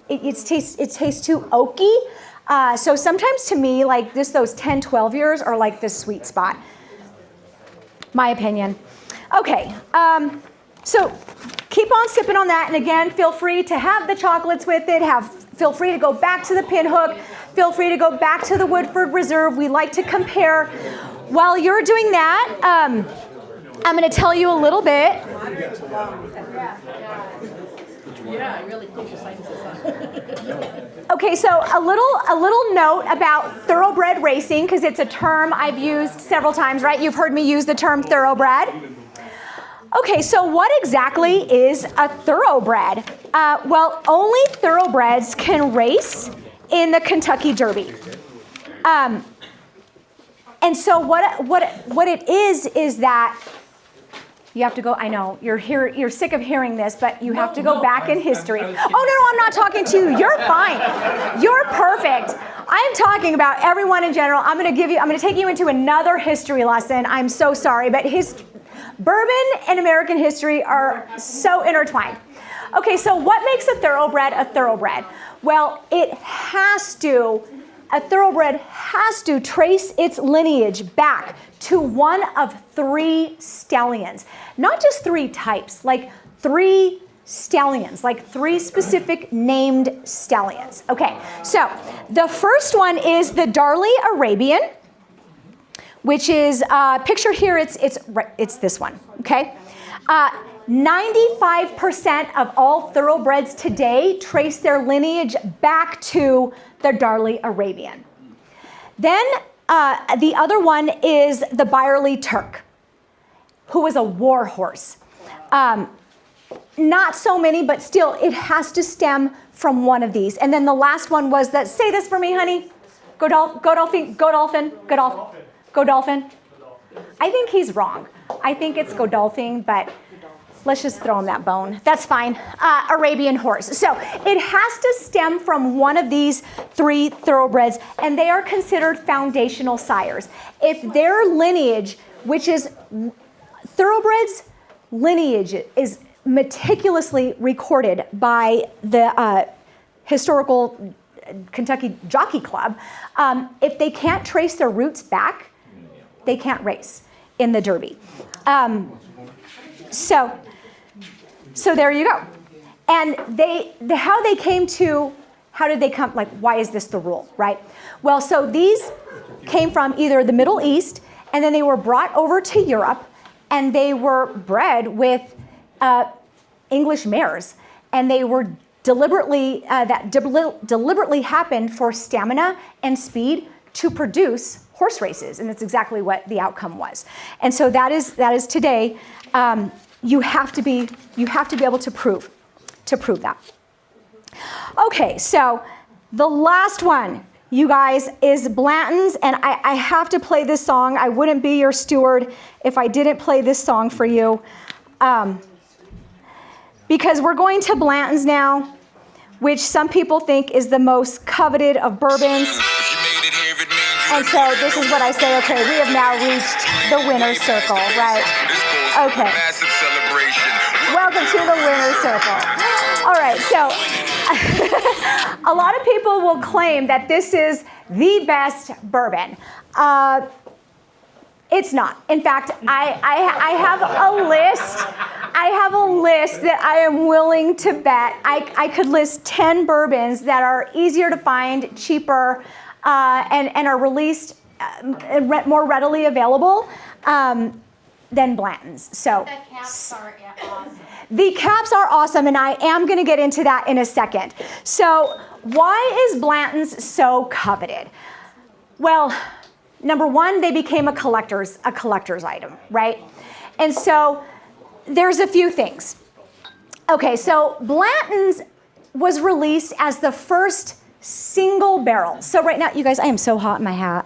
It tastes too oaky. So sometimes to me, like those 10, 12 years are like the sweet spot. My opinion. Okay. So keep on sipping on that, and again, feel free to have the chocolates with it. Feel free to go back to the Pinhook. Feel free to go back to the Woodford Reserve. We like to compare. While you're doing that, I'm going to tell you a little bit. Okay, so a little note about thoroughbred racing, because it's a term I've used several times, right? You've heard me use the term thoroughbred. Okay, so what exactly is a thoroughbred? Well, only thoroughbreds can race in the Kentucky Derby. And so what it is that you have to go, I know, you're sick of hearing this, but you have to go back in history. Oh, no, I'm not talking to you. You're fine. You're perfect. I'm talking about everyone in general. I'm going to take you into another history lesson. I'm so sorry, but bourbon and American history are so intertwined. Okay, so what makes a thoroughbred a thoroughbred? Well, a thoroughbred has to trace its lineage back to one of 3 stallions. Not just 3 types, like 3 stallions, like 3 specific named stallions. Okay, so the first one is the Darley Arabian, which is pictured here. It's this one. Okay. 95% of all thoroughbreds today trace their lineage back to the Darley Arabian. Then the other one is the Byerly Turk, who was a war horse. Not so many, but still, it has to stem from one of these. And then the last one was that, say this for me, honey. Godolphin. I think he's wrong. I think it's Godolphin, but let's just throw him that bone. That's fine. Arabian horse. So it has to stem from one of these 3 thoroughbreds, and they are considered foundational sires. If their lineage, which is thoroughbreds, lineage is meticulously recorded by the historical Kentucky Jockey Club, if they can't trace their roots back, they can't race in the Derby. So there you go. And how did they come, like, why is this the rule, right? Well, so these came from either the Middle East, and then they were brought over to Europe, and they were bred with English mares, and they were deliberately happened for stamina and speed to produce horse races, and that's exactly what the outcome was. And so that is today. You have to be able to prove that. Okay, so the last one, you guys, is Blanton's, and I have to play this song. I wouldn't be your steward if I didn't play this song for you, because we're going to Blanton's now, which some people think is the most coveted of bourbons. And so this is what I say, okay, we have now reached the winner's circle, right? Okay. Welcome to the winner's circle. All right, so a lot of people will claim that this is the best bourbon. It's not. In fact, I have a list. I have a list that I am willing to bet. I could list 10 bourbons that are easier to find, cheaper, and are released more readily available than Blanton's. So The caps are awesome. the caps are awesome, and I am going to get into that in a second. So why is Blanton's so coveted? Well, number one, they became a collector's item, right? And so there's a few things. Okay, so Blanton's was released as the first single barrel. So right now, you guys, I am so hot in my hat.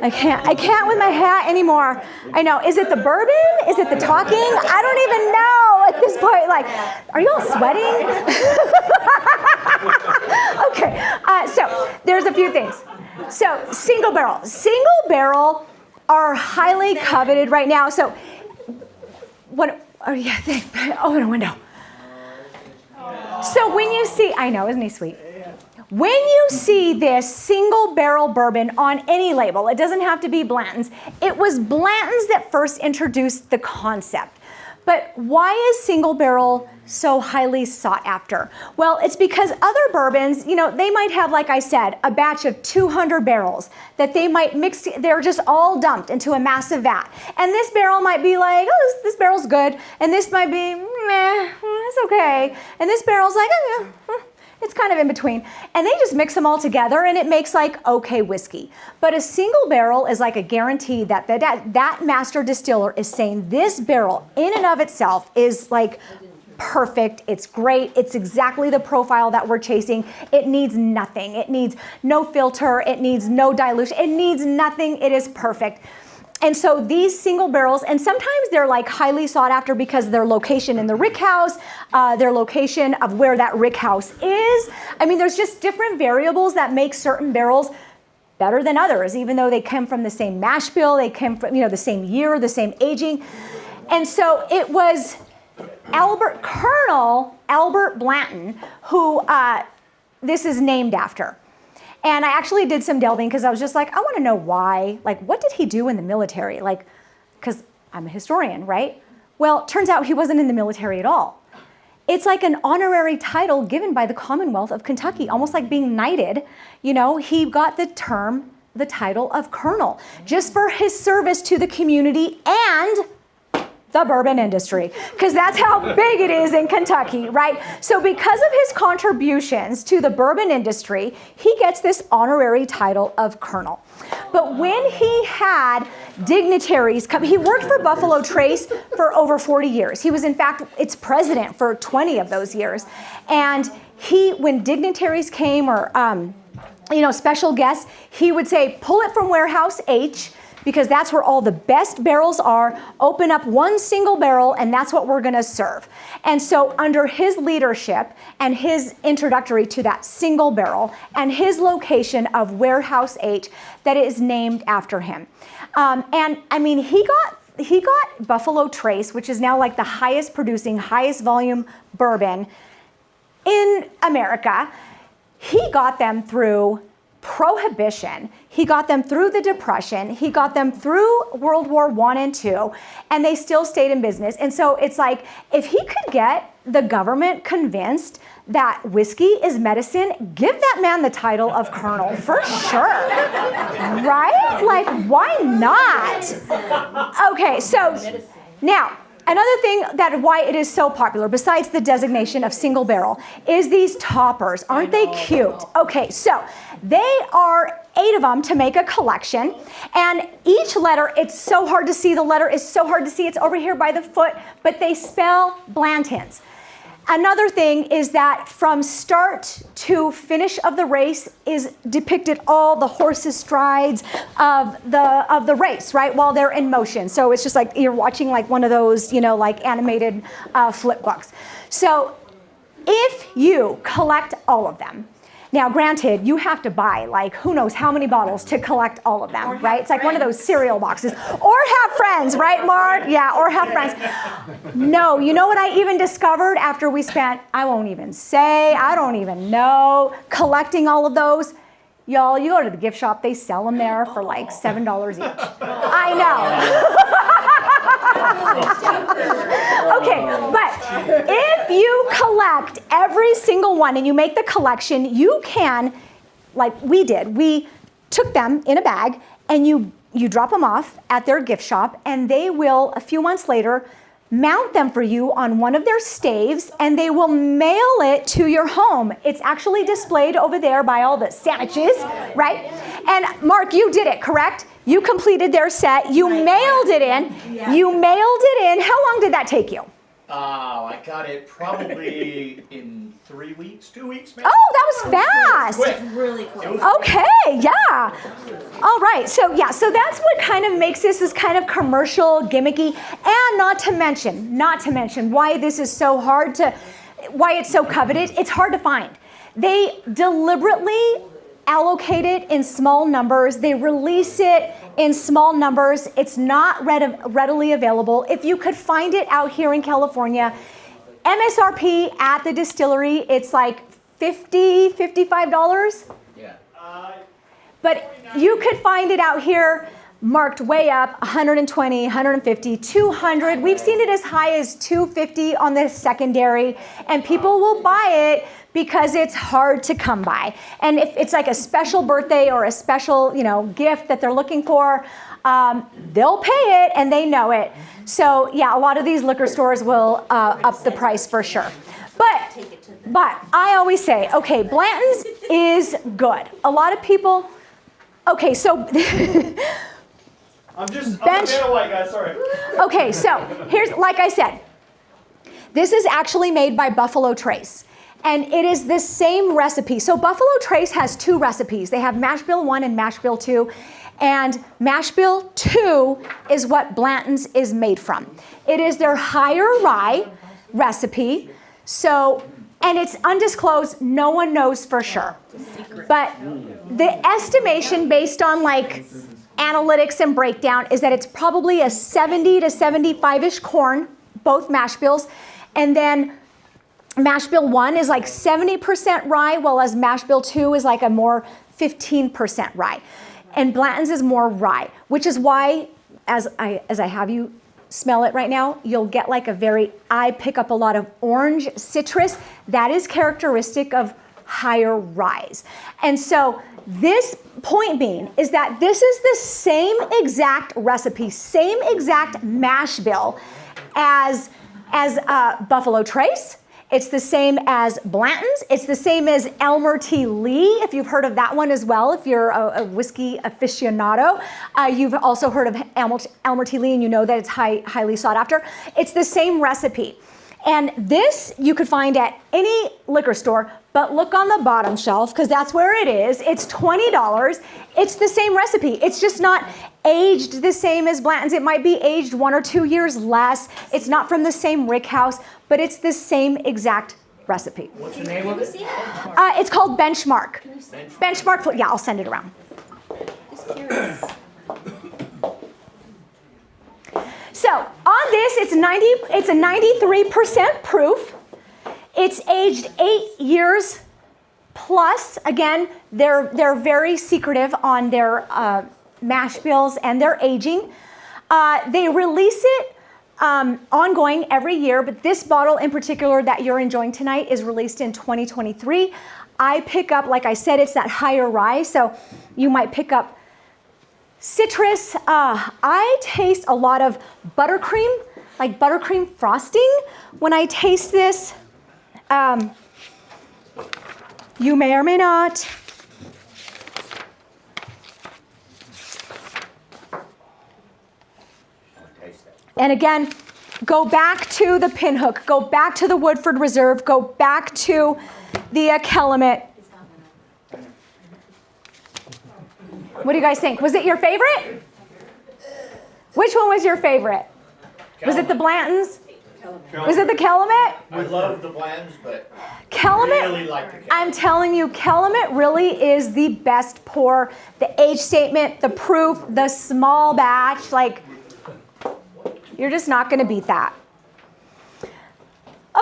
I can't with my hat anymore. I know. Is it the bourbon? Is it the talking? I don't even know at this point. Like, are you all sweating? Okay. So there's a few things. So single barrel. Single barrel are highly coveted right now. So what? Oh yeah. Open a window. So when you see, I know, isn't he sweet? When you see this single barrel bourbon on any label, it doesn't have to be Blanton's. It was Blanton's that first introduced the concept. But why is single barrel so highly sought after? Well, it's because other bourbons, they might have, like I said, a batch of 200 barrels that they might mix. They're just all dumped into a massive vat. And this barrel might be like, oh, this barrel's good. And this might be, meh, it's okay. And this barrel's like, it's kind of in between. And they just mix them all together and it makes like okay whiskey. But a single barrel is like a guarantee that that master distiller is saying this barrel in and of itself is like perfect. It's great. It's exactly the profile that we're chasing. It needs nothing. It needs no filter. It needs no dilution. It needs nothing. It is perfect. And so these single barrels, and sometimes they're like highly sought after because of their location in the rick house, their location of where that rick house is. I mean, there's just different variables that make certain barrels better than others, even though they come from the same mash bill, they came from, the same year, the same aging. And so it was Colonel Albert Blanton who this is named after. And I actually did some delving because I was just like, I want to know why. Like, what did he do in the military? Like, because I'm a historian, right? Well, turns out he wasn't in the military at all. It's like an honorary title given by the Commonwealth of Kentucky, almost like being knighted. He got the title of colonel, just for his service to the community and The bourbon industry, because that's how big it is in Kentucky, right? So because of his contributions to the bourbon industry, he gets this honorary title of colonel. But when he had dignitaries come, he worked for Buffalo Trace for over 40 years. He was, in fact, its president for 20 of those years. And when dignitaries came or, special guests, he would say, pull it from warehouse H, because that's where all the best barrels are. Open up one single barrel, and that's what we're gonna serve. And so under his leadership and his introductory to that single barrel and his location of Warehouse H, that is named after him. And I mean, he got Buffalo Trace, which is now like the highest producing, highest volume bourbon in America. He got them through Prohibition. He got them through the Depression. He got them through World War I and II, and they still stayed in business. And so it's like, if he could get the government convinced that whiskey is medicine, give that man the title of colonel for sure, right? Like, why not? Okay, so now, another thing why it is so popular, besides the designation of single barrel, is these toppers. Aren't they cute? Okay, so they are 8 of them to make a collection, and each letter, it's so hard to see. The letter is so hard to see. It's over here by the foot, but they spell Blanton's. Another thing is that from start to finish of the race is depicted all the horses' strides of the race, right, while they're in motion. So it's just like you're watching like one of those, like animated flip books. So if you collect all of them, now granted, you have to buy like who knows how many bottles to collect all of them, right? It's like one of those cereal boxes. Or have friends, right, Mark? Yeah, or have friends. No, you know what I even discovered after we spent, I won't even say, I don't even know, collecting all of those? Y'all, you go to the gift shop, they sell them there for like $7 each. I know. Okay, but if you collect every single one and you make the collection, you can, like we did, we took them in a bag and you drop them off at their gift shop, and they will, a few months later, mount them for you on one of their staves, and they will mail it to your home. It's actually displayed over there by all the sandwiches, right? And Mark, you did it, correct? You completed their set. You mailed it in. You mailed it in. How long did that take you? I got it probably in 3 weeks, 2 weeks, maybe. Oh, that was fast. Quick. Really close. Okay, yeah. All right, so that's what kind of makes this kind of commercial, gimmicky, and not to mention why this is so hard to, why it's so coveted. It's hard to find. They deliberately allocate it in small numbers. They release it in small numbers. It's not readily available. If you could find it out here in California, MSRP at the distillery, it's like $50, $55. Yeah. But you could find it out here marked way up, 120, 150, 200. We've seen it as high as 250 on the secondary, and people will buy it because it's hard to come by. And if it's like a special birthday or a special, gift that they're looking for, they'll pay it and they know it. So yeah, a lot of these liquor stores will up the price for sure. But I always say, okay, Blanton's is good. A lot of people, okay, so I'm a bench. fan of white guys, sorry. Okay, so here's, like I said, this is actually made by Buffalo Trace. And it is the same recipe. So Buffalo Trace has 2 recipes. They have Mash Bill 1 and Mash Bill 2. And Mash Bill 2 is what Blanton's is made from. It is their higher rye recipe. So, and it's undisclosed. No one knows for sure. But the estimation based on like analytics and breakdown is that it's probably a 70 to 75-ish corn, both mash bills. And then Mash Bill 1 is like 70% rye, while as Mash Bill 2 is like a more 15% rye. And Blanton's is more rye, which is why, as I have you smell it right now, you'll get like I pick up a lot of orange citrus. That is characteristic of higher ryes. And so this point being is that this is the same exact recipe, same exact mash bill as Buffalo Trace. It's the same as Blanton's. It's the same as Elmer T. Lee, if you've heard of that one as well, if you're a whiskey aficionado. You've also heard of Elmer T. Lee, and you know that it's highly sought after. It's the same recipe. And this you could find at any liquor store, but look on the bottom shelf, because that's where it is. It's $20. It's the same recipe. It's just not aged the same as Blanton's. It might be aged 1 or 2 years less. It's not from the same rick house, but it's the same exact recipe. What's the name of it? It's called Benchmark. Benchmark, yeah, I'll send it around. So on this, it's a 93% proof. It's aged 8 years plus. Again, they're very secretive on their mash bills and their aging. They release it ongoing every year, but this bottle in particular that you're enjoying tonight is released in 2023. I pick up, like I said, it's that higher rye, so you might pick up citrus. I taste a lot of buttercream, like buttercream frosting when I taste this. You may or may not. And again, go back to the Pinhook, go back to the Woodford Reserve, go back to the Calumet. What do you guys think? Was it your favorite? Which one was your favorite? Was it the Blanton's? Was it the Calumet? I love the blends, but Calumet, really like the Calumet. I'm telling you, Calumet really is the best pour. The age statement, the proof, the small batch, like, you're just not going to beat that.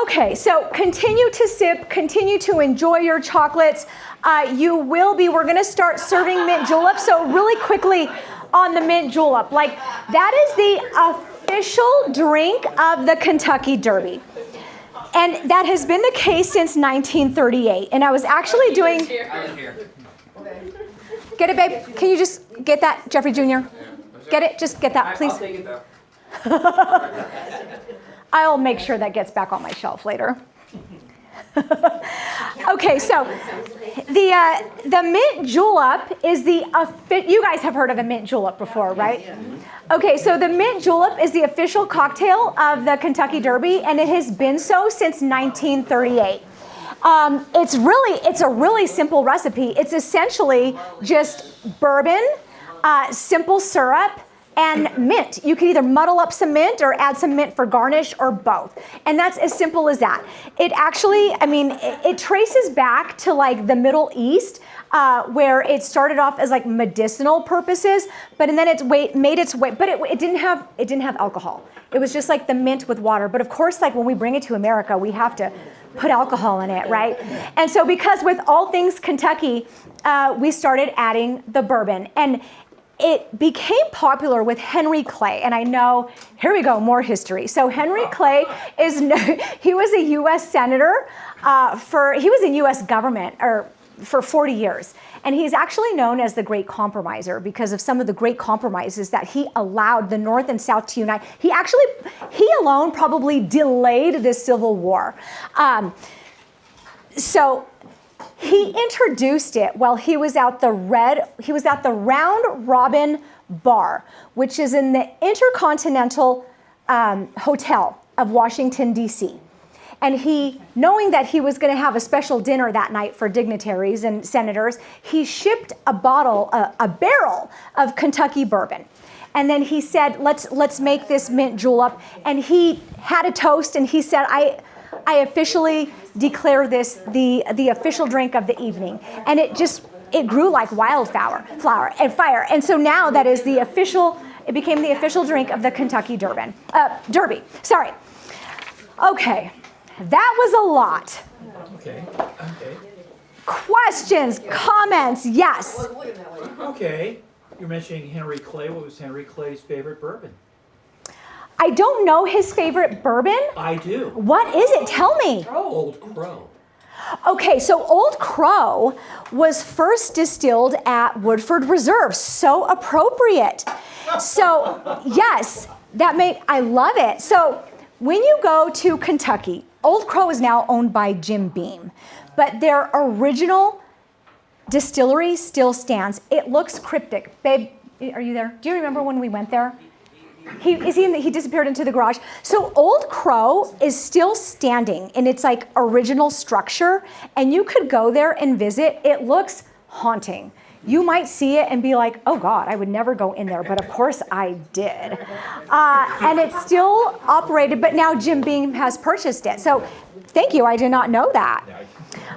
Okay, so continue to sip, continue to enjoy your chocolates. We're going to start serving mint julep. So really quickly on the mint julep, like that is the official drink of the Kentucky Derby. And that has been the case since 1938. And I was actually doing... Get it, babe? Can you just get that, Jeffrey Jr.? Get it? Just get that, please. I'll take it though. I'll make sure that gets back on my shelf later. Okay, so the mint julep is you guys have heard of a mint julep before, right? Okay, so the mint julep is the official cocktail of the Kentucky Derby, and it has been so since 1938. It's a really simple recipe. It's essentially just bourbon, simple syrup, and mint. You can either muddle up some mint or add some mint for garnish or both. And that's as simple as that. It actually, it traces back to like the Middle East, where it started off as like medicinal purposes, but and then it made its way, but it didn't have alcohol. It was just like the mint with water. But of course, like when we bring it to America, we have to put alcohol in it, right? And so because with all things Kentucky, we started adding the bourbon. And it became popular with Henry Clay, and I know, here we go, more history. So Henry Clay he was a U.S. senator he was in U.S. government for 40 years. And he's actually known as the Great Compromiser because of some of the great compromises that he allowed the North and South to unite. He alone probably delayed the Civil War. So he introduced it while he was at the Round Robin Bar, which is in the Intercontinental Hotel of Washington, D.C. And knowing that he was going to have a special dinner that night for dignitaries and senators, he shipped a barrel of Kentucky bourbon. And then he said, let's make this mint julep. And he had a toast and he said, I officially declare this the official drink of the evening. And it grew like wildflower and fire. And so now that is it became the official drink of the Kentucky Derby. Sorry. Okay, that was a lot. Okay. Questions, comments, yes. Okay. You're mentioning Henry Clay. What was Henry Clay's favorite bourbon? I don't know his favorite bourbon. I do. What is it? Tell me. Old Crow. Okay, so Old Crow was first distilled at Woodford Reserve. So appropriate. So, yes, I love it. So, when you go to Kentucky, Old Crow is now owned by Jim Beam, but their original distillery still stands. It looks cryptic. Babe, are you there? Do you remember when we went there? He disappeared into the garage. So Old Crow is still standing in its like original structure, and you could go there and visit. It looks haunting. You might see it and be like, oh God, I would never go in there, but of course I did. And it's still operated, but now Jim Beam has purchased it. So thank you, I did not know that.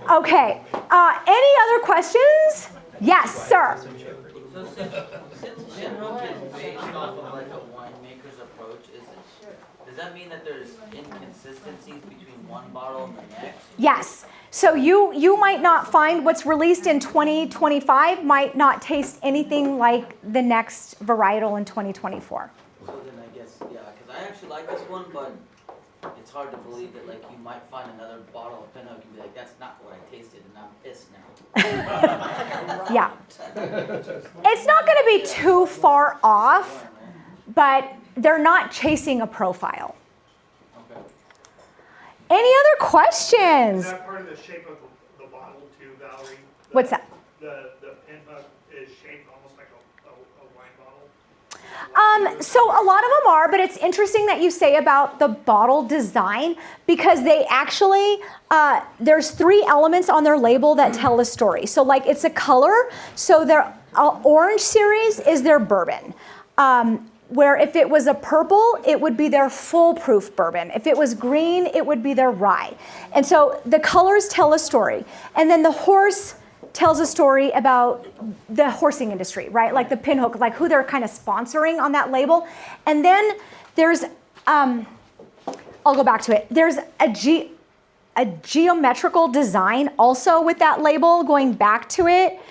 Okay, any other questions? Yes, sir. So since Gin Hook is based off of like a winemaker's approach, does that mean that there's inconsistencies between one bottle and the next? Yes. So you might not find what's released in 2025 might not taste anything like the next varietal in 2024. So then I guess, yeah, because I actually like this one, but it's hard to believe that like you might find another bottle of Pinot and be like, that's not what I tasted, and I'm pissed now. Yeah. It's not going to be too far off, but they're not chasing a profile. Okay. Any other questions? Is that part of the shape of the bottle too, Valerie? What's that? The pinhook is shaped almost like a wine bottle? So a lot of them are, but it's interesting that you say about the bottle design because they actually, there's 3 elements on their label that tell a story. So like it's a color, so their orange series is their bourbon. Where if it was a purple, it would be their foolproof bourbon. If it was green, it would be their rye. And so the colors tell a story. And then the horse tells a story about the horsing industry, right? Like the pinhook, like who they're kind of sponsoring on that label. And then there's, I'll go back to it. There's a geometrical design also with that label going back to it.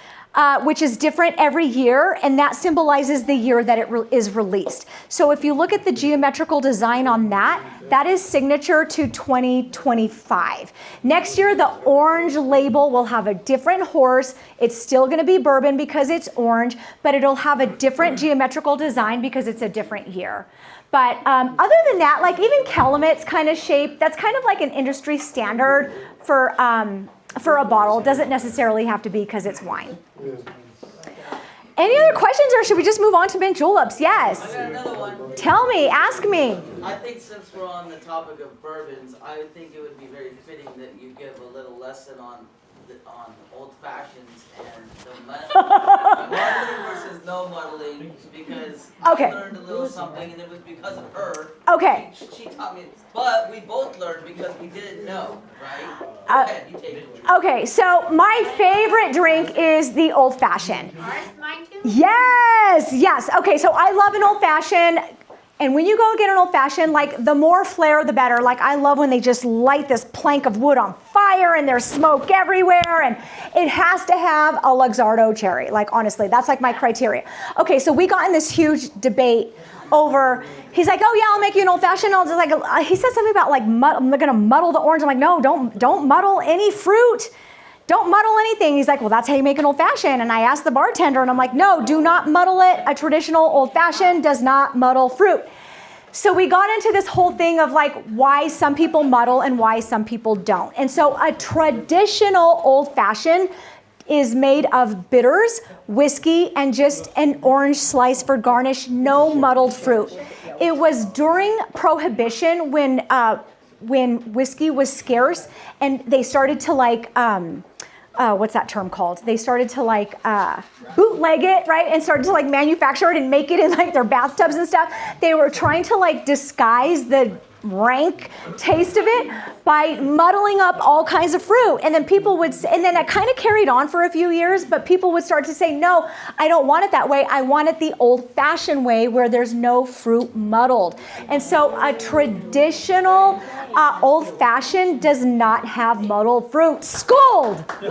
Which is different every year, and that symbolizes the year that it is released. So if you look at the geometrical design on that, that is signature to 2025. Next year, the orange label will have a different horse. It's still going to be bourbon because it's orange, but it'll have a different geometrical design because it's a different year. But other than that, like even Calamit's kind of shape, that's kind of like an industry standard for a bottle. It doesn't necessarily have to be because it's wine. Any other questions, or should we just move on to mint juleps? Yes. I got another one. Tell me, ask me. I think since we're on the topic of bourbons, I think it would be very fitting that you give a little lesson on old fashions and the muddling versus no muddling, because Okay. I learned a little something, and it was because of her. Okay. She taught me, but we both learned because we didn't know, right? Go ahead, you take it. Okay, so my favorite drink is the old fashioned. Mine too? Yes. Okay, so I love an old fashioned. And when you go get an old fashioned, like the more flair, the better. Like I love when they just light this plank of wood on fire and there's smoke everywhere. And it has to have a Luxardo cherry. Like honestly, that's like my criteria. Okay, so we got in this huge debate over, he's like, oh yeah, I'll make you an old fashioned. I was just like, he said something about like, I'm gonna muddle the orange. I'm like, no, don't muddle any fruit. Don't muddle anything. He's like, well, that's how you make an old fashioned. And I asked the bartender and I'm like, no, do not muddle it. A traditional old fashioned does not muddle fruit. So we got into this whole thing of like why some people muddle and why some people don't. And so a traditional old fashioned is made of bitters, whiskey, and just an orange slice for garnish, no muddled fruit. It was during Prohibition when whiskey was scarce and they started to like, what's that term called? They started to like bootleg it, right? And started to like manufacture it and make it in like their bathtubs and stuff. They were trying to like disguise the rank taste of it by muddling up all kinds of fruit. And then people would, and then it kind of carried on for a few years, but people would start to say, no, I don't want it that way. I want it the old-fashioned way where there's no fruit muddled. And so a traditional old-fashioned does not have muddled fruit. Scold! I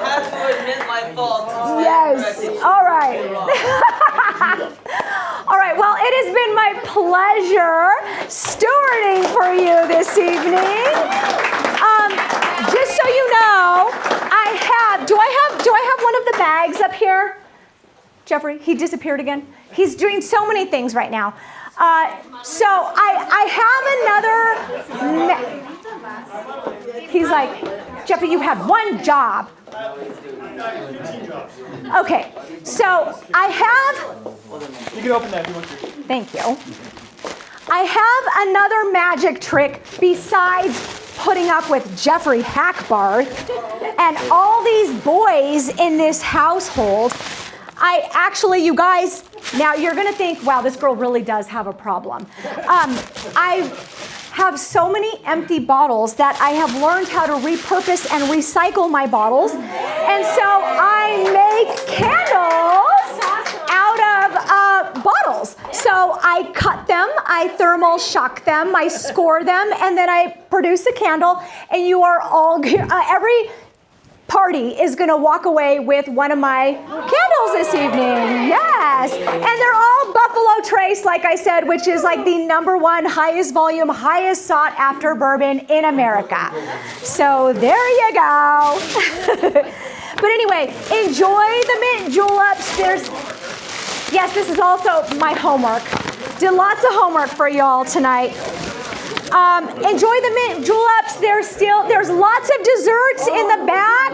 have to admit my fault. Yes. All right. All right. Well, it has been my pleasure stewarding for you this evening. Just so you know, do I have one of the bags up here? Jeffrey? He disappeared again. He's doing so many things right now. So I have another. He's like, Jeffrey, you had one job. Okay, so I have. You can open that if you want to. Thank you. I have another magic trick besides putting up with Jeffrey Hackbarth and all these boys in this household. You guys, now you're gonna think, wow, this girl really does have a problem. I have so many empty bottles that I have learned how to repurpose and recycle my bottles. And so I make candles out of bottles. So I cut them, I thermal shock them, I score them, and then I produce a candle. And you are all, every party is going to walk away with one of my candles this evening. Yes. And they're all Buffalo Trace, like I said, which is like the #1 highest volume, highest sought after bourbon in America. So there you go. But anyway, enjoy the mint juleps. Yes, this is also my homework. Did lots of homework for y'all tonight. Enjoy the mint juleps. There's lots of desserts in the back.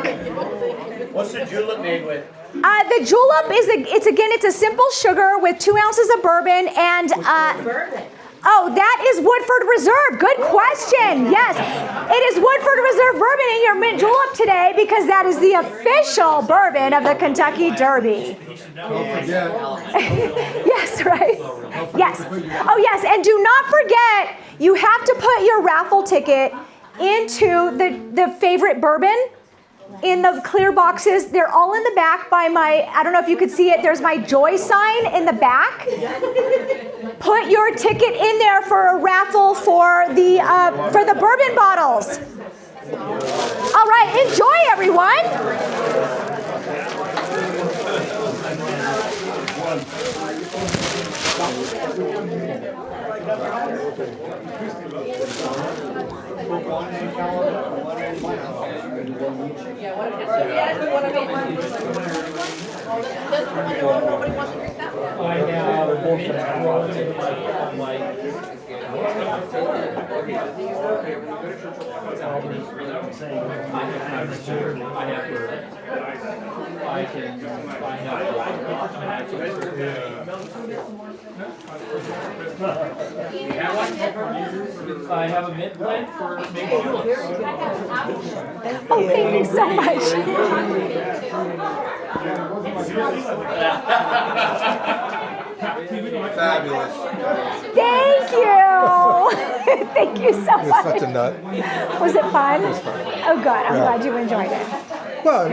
What's the julep made with? The julep it's a simple sugar with 2 ounces of bourbon and oh, that is Woodford Reserve. Good question. Yes, it is Woodford Reserve bourbon in your mint julep today because that is the official bourbon of the Kentucky Derby. Yes, right? Yes. Oh, yes, and do not forget, you have to put your raffle ticket into the favorite bourbon in the clear boxes. They're all in the back by I don't know if you could see it, there's my joy sign in the back. Put your ticket in there for a raffle for the bourbon bottles. All right, enjoy everyone. I have a mint blend for making juleps. Oh, thank you so much. Fabulous. Thank you. Thank you so You're much. such a nut. Was it fun? It was fun. Oh, good. I'm glad you enjoyed it. Well,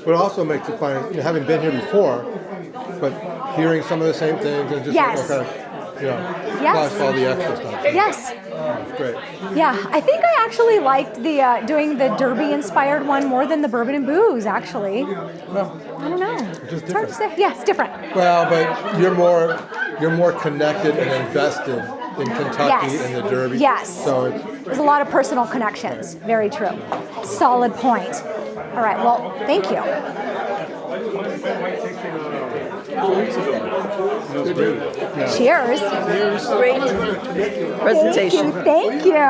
what also makes it fun, having been here before, but hearing some of the same things and just Yes. kind of, plus all the extra stuff. Yes. It's great. Yeah, I think I actually liked the doing the Derby-inspired one more than the Bourbon and Booze, actually. Well, I don't know. just It's hard to different. say. Yeah, it's different. Well, but you're more connected and invested in Kentucky Yes. and the Derby. Yes. So There's a lot of personal connections. Very true. Solid point. All right, well, thank you. Cheers. Great presentation. Thank you.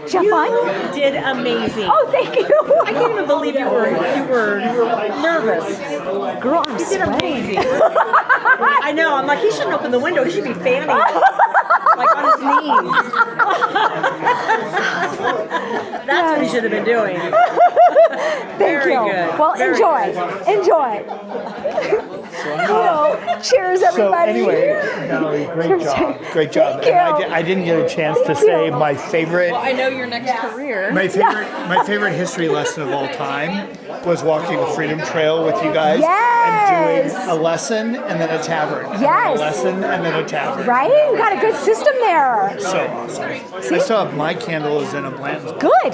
Did you have fun? Did amazing. Oh, thank you. I can't even believe you were nervous. Girl, I'm You did sweating. amazing. I know. I'm like, he shouldn't open the window. He should be fanning like on his knees. That's what he should have been doing. Thank Very you. good. Well, Very enjoy. good. Enjoy. Cheers, everybody. So anyway, Valerie, great job. Great job. Thank And you. I didn't get a chance to say my favorite. Well, I know your next career. My favorite history lesson of all time was walking the Freedom Trail with you guys and doing a lesson and then a tavern. And then Yes. a lesson and then a tavern. Right? We got a good system there. So awesome. I still have my candles in a Blanton's. Good.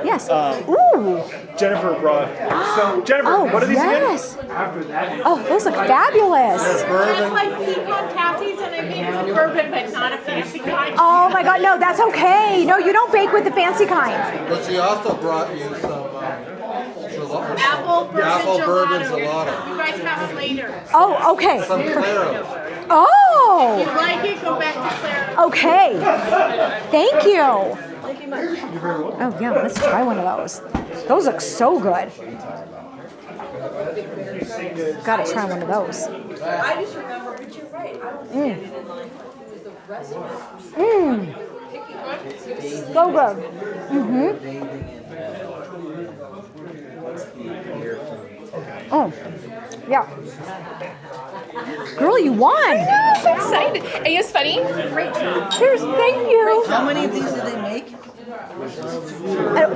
Yes. Ooh. Jennifer brought. So Jennifer, Oh, what are these yes. again? Oh, those look fabulous. That's like pecan Cassie's and I made it with bourbon, but not a fancy kind. Oh my God, no, that's okay. No, you don't bake with the fancy kind. But she also brought you some Apple bourbon apple bourbon gelato. gelato. You guys have it later. Oh, okay. Some Claro. If Oh, you like it, go back to Claire. okay. Thank you. Oh, yeah, let's try one of those. Those look so good. Gotta try one of those. I just remember, but you're right. I don't Mm. stand in line with the restaurant. Mmm. So good. Mm-hmm. Oh, yeah. Girl, you won. I'm so excited. And it's funny. Great job. Cheers, thank you. How many of these do they make?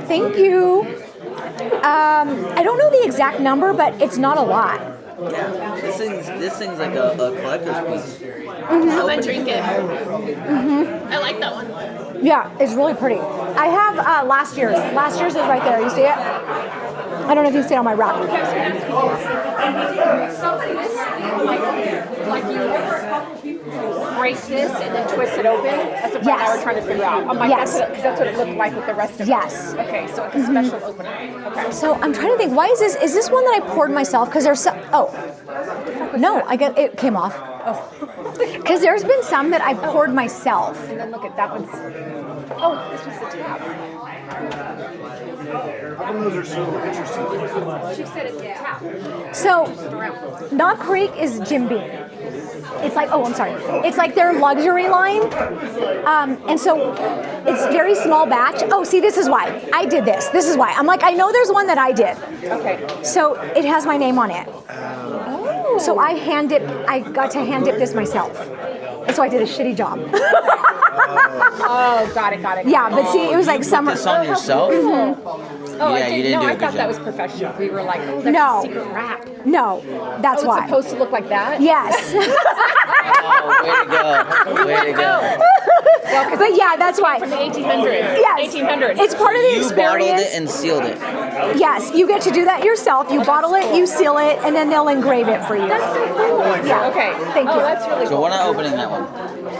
Thank you. I don't know the exact number, but it's not a lot. Yeah, this thing's like a collector's piece. I'm gonna drink it. I like that one. Yeah, it's really pretty. I have last year's. Last year's is right there. You see it? I don't know if you see it on my rack. Like you break this and then twist it open. That's what I were trying to figure out. I'm like, Yes. that's what it looked like with the rest of Yes. it. Okay, so it's a special opener. Okay. So I'm trying to think. Why is this? Is this one that I poured myself? Because there's some. Oh, no, I get it came off. Oh, because there's been some that I poured myself. And then look at that one's. Oh, this was the tap. How come those are so interesting? She said it's the tap. So, Knob Creek is Jim Beam. It's like, oh, I'm sorry. It's like their luxury line. And so it's very small batch. Oh, see, this is why. I did this. This is why. I'm like, I know there's one that I did. Okay. So it has my name on it. Oh. So I got to hand dip this myself. And so I did a shitty job. Oh, got it. Yeah, but see, it was like summer. This on yourself? Oh, Yeah, you didn't do a I good thought that job. was professional. We were like, oh, that's No. a secret rack. No, that's Oh, why. it's supposed to look like that? Yes. Oh, way to go. Well, But yeah, that's why. From the 1800s. Yes. 1800s. It's part of the You bottled experience. it and sealed it. Yes, you get to do that yourself. You bottle it, you seal it, and then they'll engrave it for you. That's so cool. Yeah. Okay. Thank you. Oh, that's really So cool. we're not opening that one.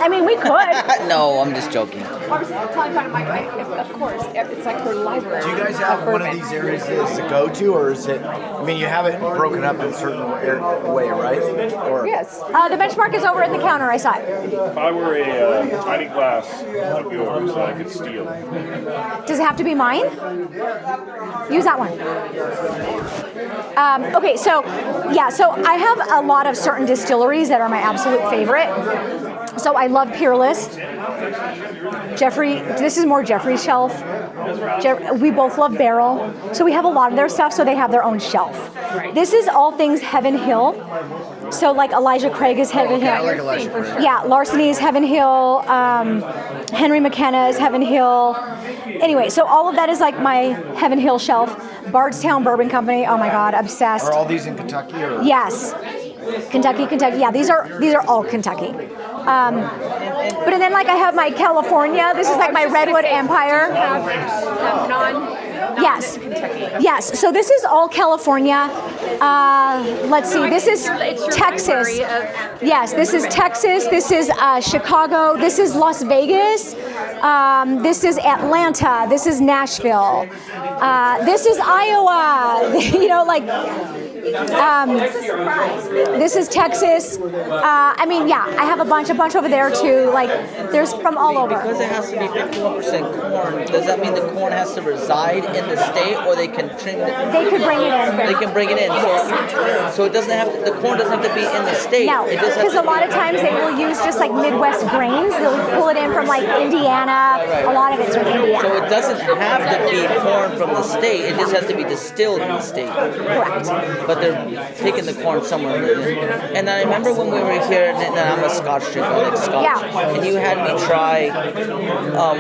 I mean, we could. No, I'm just joking. I was telling about it, Mike. Of course, it's like her library. Do you guys have one of these areas that is a go-to, or is it? I mean, you have it broken up in a certain way, right? Or Yes. The benchmark is over at the counter. I saw it. If I were a tiny glass of yours that I could steal, Does it have to be mine? Use that one. Okay, so I have a lot of certain distilleries that are my absolute favorite. So I love Peerless. Jeffrey, this is more Jeffrey's shelf. We both love Barrel. So we have a lot of their stuff, so they have their own shelf. This is all things Heaven Hill. So like Elijah Craig is Heaven Hill. I like Elijah Craig. Yeah, Larceny is Heaven Hill. Henry McKenna is Heaven Hill. Anyway, so all of that is like my Heaven Hill shelf. Bardstown Bourbon Company. Oh my God, obsessed. are all these in Kentucky, or? Yes, Kentucky. Yeah, these are all Kentucky. But and then like I have my California. This is like my Redwood Empire. Yes. Yes. So this is all California. Let's see. This is Texas. Yes. This is Texas. This is Chicago. This is Las Vegas. This is Atlanta. This is Nashville. This is Iowa. You know, like. This is Texas. I mean, yeah, I have a bunch over there too. Like, there's from all over. Because it has to be 51% corn, does that mean the corn has to reside in the state, or they can trim it? They could bring it in. They can bring it in. So it doesn't have to, the corn doesn't have to be in the state. No, It just has because to a lot of times they will use just like Midwest grains. They'll pull it in from like Indiana. A lot of it's from Indiana. So it doesn't have to be corn from the state. It just has to be distilled in the state. Correct. But they're taking the corn somewhere. And I remember when we were here, and I'm a Scotch drinker, I like Scotch. Yeah. And you had me try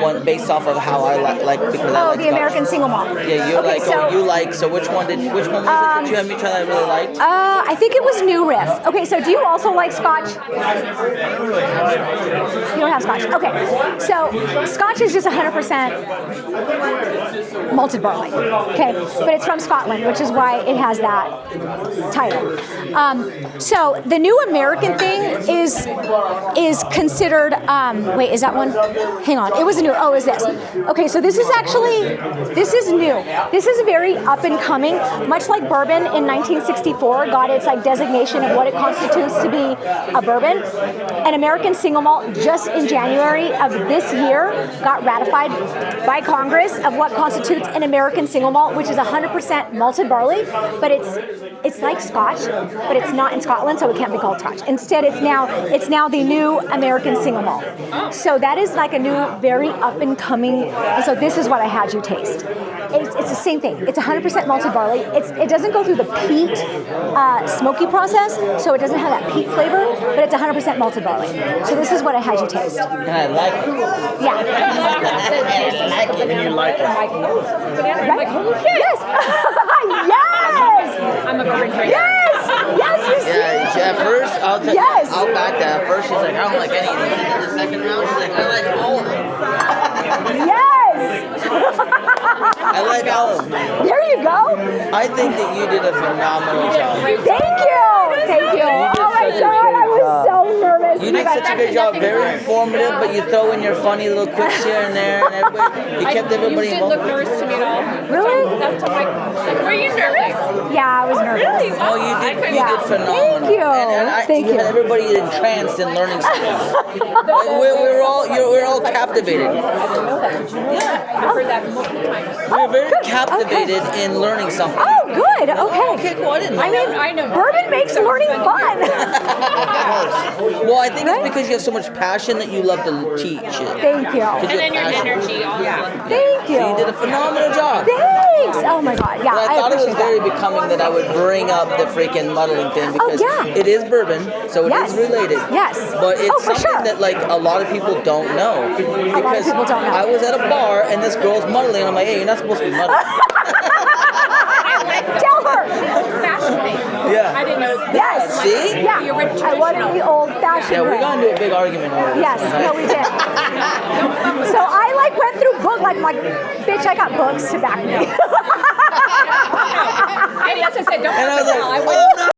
one based off of how I like because I Oh, like the Scotch. American single malt. Yeah, you're Okay, like, so, you like. So which one was it that you had me try that I really liked? I think it was New Riff. Okay, so do you also like Scotch? You don't have Scotch. Okay, so Scotch is just 100%. malted barley. Okay, but it's from Scotland, which is why it has that title. So the new American thing is considered. Wait, is that one? Hang on, it was new. Oh, is this? Okay, so this is new. This is very up and coming. Much like bourbon in 1964 got its like designation of what it constitutes to be a bourbon. An American single malt just in January of this year got ratified by Congress of what constitutes an American single malt, which is 100% malted barley, but it's like Scotch, but it's not in Scotland, so it can't be called Scotch. Instead, it's now the new American single malt. So that is like a new, very up and coming. And so this is what I had you taste. It's the same thing. It's 100% malted barley. It doesn't go through the peat smoky process, so it doesn't have that peat flavor, but it's 100% malted barley. So this is what I had you taste. And I like it. Yeah. I like it. And you like it. Right? Yes. Yes. I'm a bourbon drinker. Yes. Yes. You see. Yeah, at first, Yes. I'll back that. At first, she's like, I don't like any of these. And then the second round, she's like, I like all of them. Yes. I like all of them. There you go. I think that you did a phenomenal job. Thank you. Thank you. Oh my God, I was so nervous. You did such a good job. Very informative, but you throw in your funny little quips here and there, and everybody, you kept everybody You didn't look involved. nervous to me at all. Really? That's what were you nervous? Yeah, I was nervous. Really? Oh, you did Yeah. phenomenal. Thank you. Thank you you. had everybody entranced in learning something. We're all captivated. I've heard that multiple times. We're very captivated in learning something. Oh, good. Okay. Okay, cool. I didn't know. I know. Bourbon makes learning fun. Well, I think it's because you have so much passion that you love to teach it. Thank you. And then your energy also. Thank you. You did a phenomenal job. Thanks. Oh my God. Yeah, But I thought it was appreciate very that. becoming that I would bring up the freaking muddling thing because it is bourbon, so it Yes. is related. Yes. But it's Oh, for something sure. that like a lot of people don't know. Because people don't know. I was at a bar and this girl's muddling, and I'm like, hey, you're not supposed to be muddling. Tell her. Old-fashioned thing. Yeah. I didn't know. Yes. See? Yeah. I wanted the old-fashioned. Yeah, we're way. gonna do a big argument over this. Yes, one, no, right? we did. So I like went through book like bitch, I got books to back me. Hey, that's what I said. Don't And I was like, I oh no,